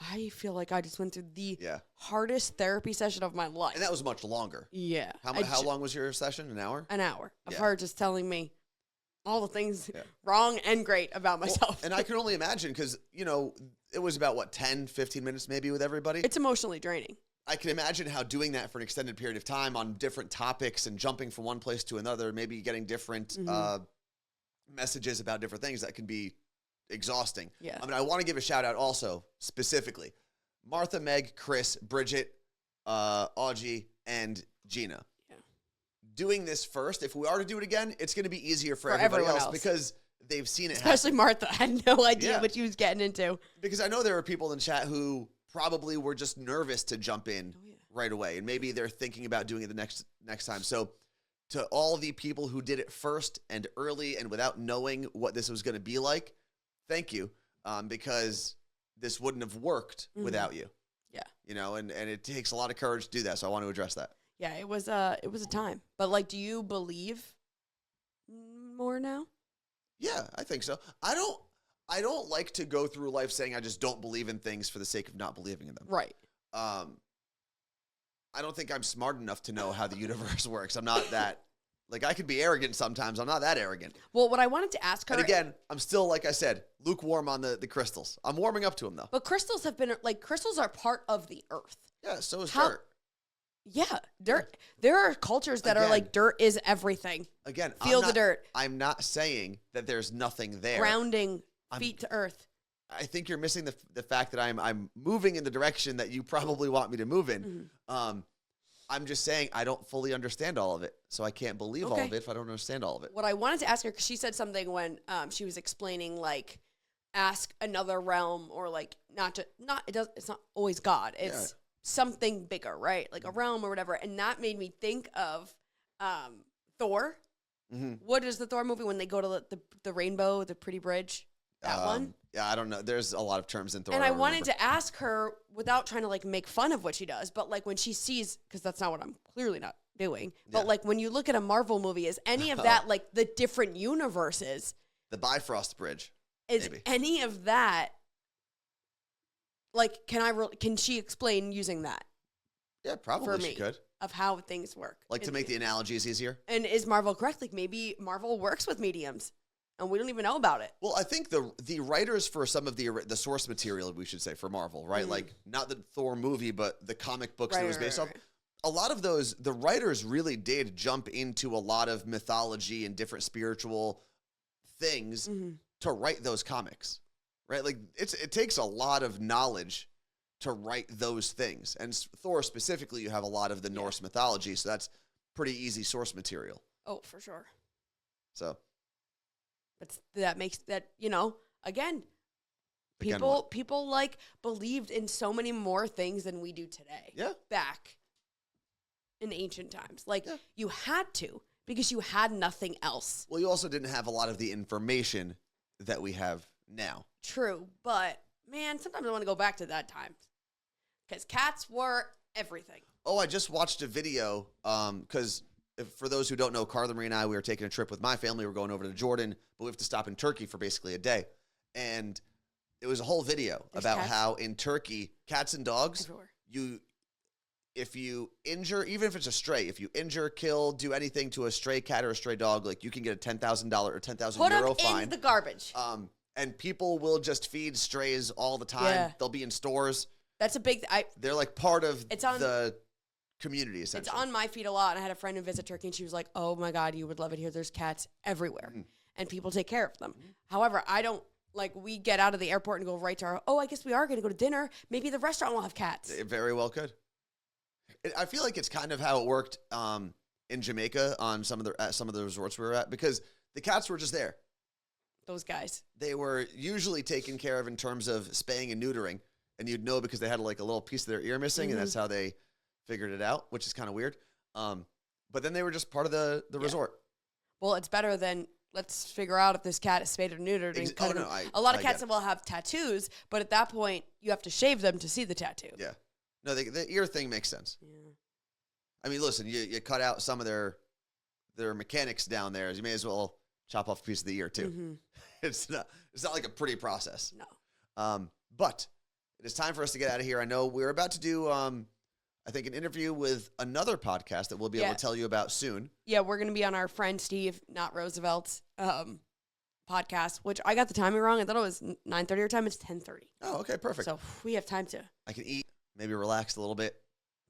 I feel like I just went through the Yeah. hardest therapy session of my life. And that was much longer. Yeah. How long was your session? An hour? An hour of Yeah. her just telling me all the things Yeah. wrong and great about Well, myself. and I can only imagine because, it was about, 10, 15 minutes maybe with everybody? It's emotionally draining. I can imagine how doing that for an extended period of time on different topics and jumping from one place to another, maybe getting different messages about different things, that can be exhausting. Yeah. I mean, I want to give a shout out also specifically Martha, Meg, Chris, Bridget, Audrey, and Gina. Yeah. Doing this first, if we are to do it again, it's going to be easier for everybody everyone else else. because they've seen it Especially happen. Martha. I had no idea Yeah. what she was getting into. Because I know there are people in chat who probably were just nervous to jump in right away, and maybe they're thinking about doing it the next time. So to all the people who did it first and early and without knowing what this was going to be like, thank you, because this wouldn't have worked without you. Yeah. And it takes a lot of courage to do that. So I want to address that. Yeah, it was a time. But like, do you believe more now? Yeah, I think so. I don't like to go through life saying I just don't believe in things for the sake of not believing in them. Right. I don't think I'm smart enough to know how the universe works. I'm not that, I could be arrogant sometimes. I'm not that arrogant. Well, what I wanted to ask her. And again, I'm still, like I said, lukewarm on the crystals. I'm warming up to them though. But crystals have been, crystals are part of the earth. Yeah, so is How- dirt. Yeah, dirt. There are cultures that are Again. like dirt is everything. Again, Feel the dirt. I'm not saying that there's nothing there. Grounding feet to earth. I think you're missing the fact that I'm moving in the direction that you probably want me to move in. I'm just saying I don't fully understand all of it, so I can't believe all Okay. of it if I don't understand all of it. What I wanted to ask her, because she said something when she was explaining, ask another realm, or it's not always God. It's something bigger, right? Like a realm or whatever. And that made me think of Thor. What is the Thor movie when they go to the rainbow, the pretty bridge? That one? Yeah, I don't know. There's a lot of terms in Thor. And I don't wanted remember. to ask her without trying to make fun of what she does, but when she sees, because that's not what I'm clearly not doing, but when you look at a Marvel movie, is any of that the different universes? The Bifrost Bridge. Is maybe. any of that can she explain using that Yeah, probably for she me could. of how things work? To make the analogies easier. And is Marvel correct? Maybe Marvel works with mediums and we don't even know about it. Well, I think the writers for some of the source material, we should say, for Marvel, right? Not the Thor movie, but the comic books that it was based off. A lot of those, the writers really did jump into a lot of mythology and different spiritual things to write those comics, right? It takes a lot of knowledge to write those things. And Thor specifically, you have a lot of the Norse mythology, so that's pretty easy source material. Oh, for sure. So, but that makes that, again, Again, people believed in so many more things than we do today. Yeah. Back in ancient times. You had to, because you had nothing else. well, you also didn't have a lot of the information that we have now. True, but man, sometimes I want to go back to that time. Because cats were everything. Oh, I just watched a video because for those who don't know, Carla Marie and I, we were taking a trip with my family. We're going over to Jordan, but we have to stop in Turkey for basically a day. And it was a whole video There's about cats? how in Turkey, cats and dogs, Everywhere. if you injure, even if it's a stray, if you injure, kill, do anything to a stray cat or a stray dog, you can get a $10,000 or 10,000 Put euro them fine. in the garbage. And people will just feed strays all the time. Yeah. They'll be in stores. That's a big. They're part of It's on- the community, essentially. It's on my feed a lot. And I had a friend who visit Turkey, and she was like, "Oh my God, you would love it here. There's cats everywhere, and people take care of them." However, I don't we get out of the airport and go right to our. Oh, I guess we are going to go to dinner. Maybe the restaurant will have cats. It very well could. I feel like it's kind of how it worked in Jamaica on some of the resorts we were at, because the cats were just there. Those guys. They were usually taken care of in terms of spaying and neutering, and you'd know because they had a little piece of their ear missing, and that's how they figured it out, which is kind of weird. But then they were just part of the resort. Well, it's better than let's figure out if this cat is spayed or neutered. And cut him. A lot of cats will have tattoos, but at that point, you have to shave them to see the tattoo. Yeah. No, the ear thing makes sense. Yeah. I mean, listen, you cut out some of their mechanics down there, you may as well chop off a piece of the ear too. It's not like a pretty process. No. But it is time for us to get out of here. I know we're about to do, I think, an interview with another podcast that we'll be able to tell you about soon. Yeah, we're going to be on our friend Steve, not Roosevelt's podcast, which I got the timing wrong. I thought it was 9:30 our time. It's 10:30. Oh, okay, perfect. So we have time to I can eat, maybe relax a little bit.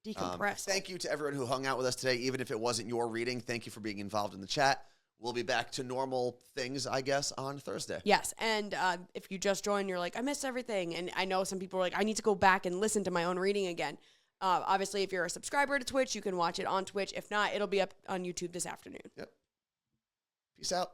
decompress. Thank you to everyone who hung out with us today, even if it wasn't your reading. Thank you for being involved in the chat. We'll be back to normal things, I guess, on Thursday. Yes, and if you just joined, you're like, I missed everything. And I know some people are like, I need to go back and listen to my own reading again. Obviously, if you're a subscriber to Twitch, you can watch it on Twitch. If not, it'll be up on YouTube this afternoon. Yep. Peace out.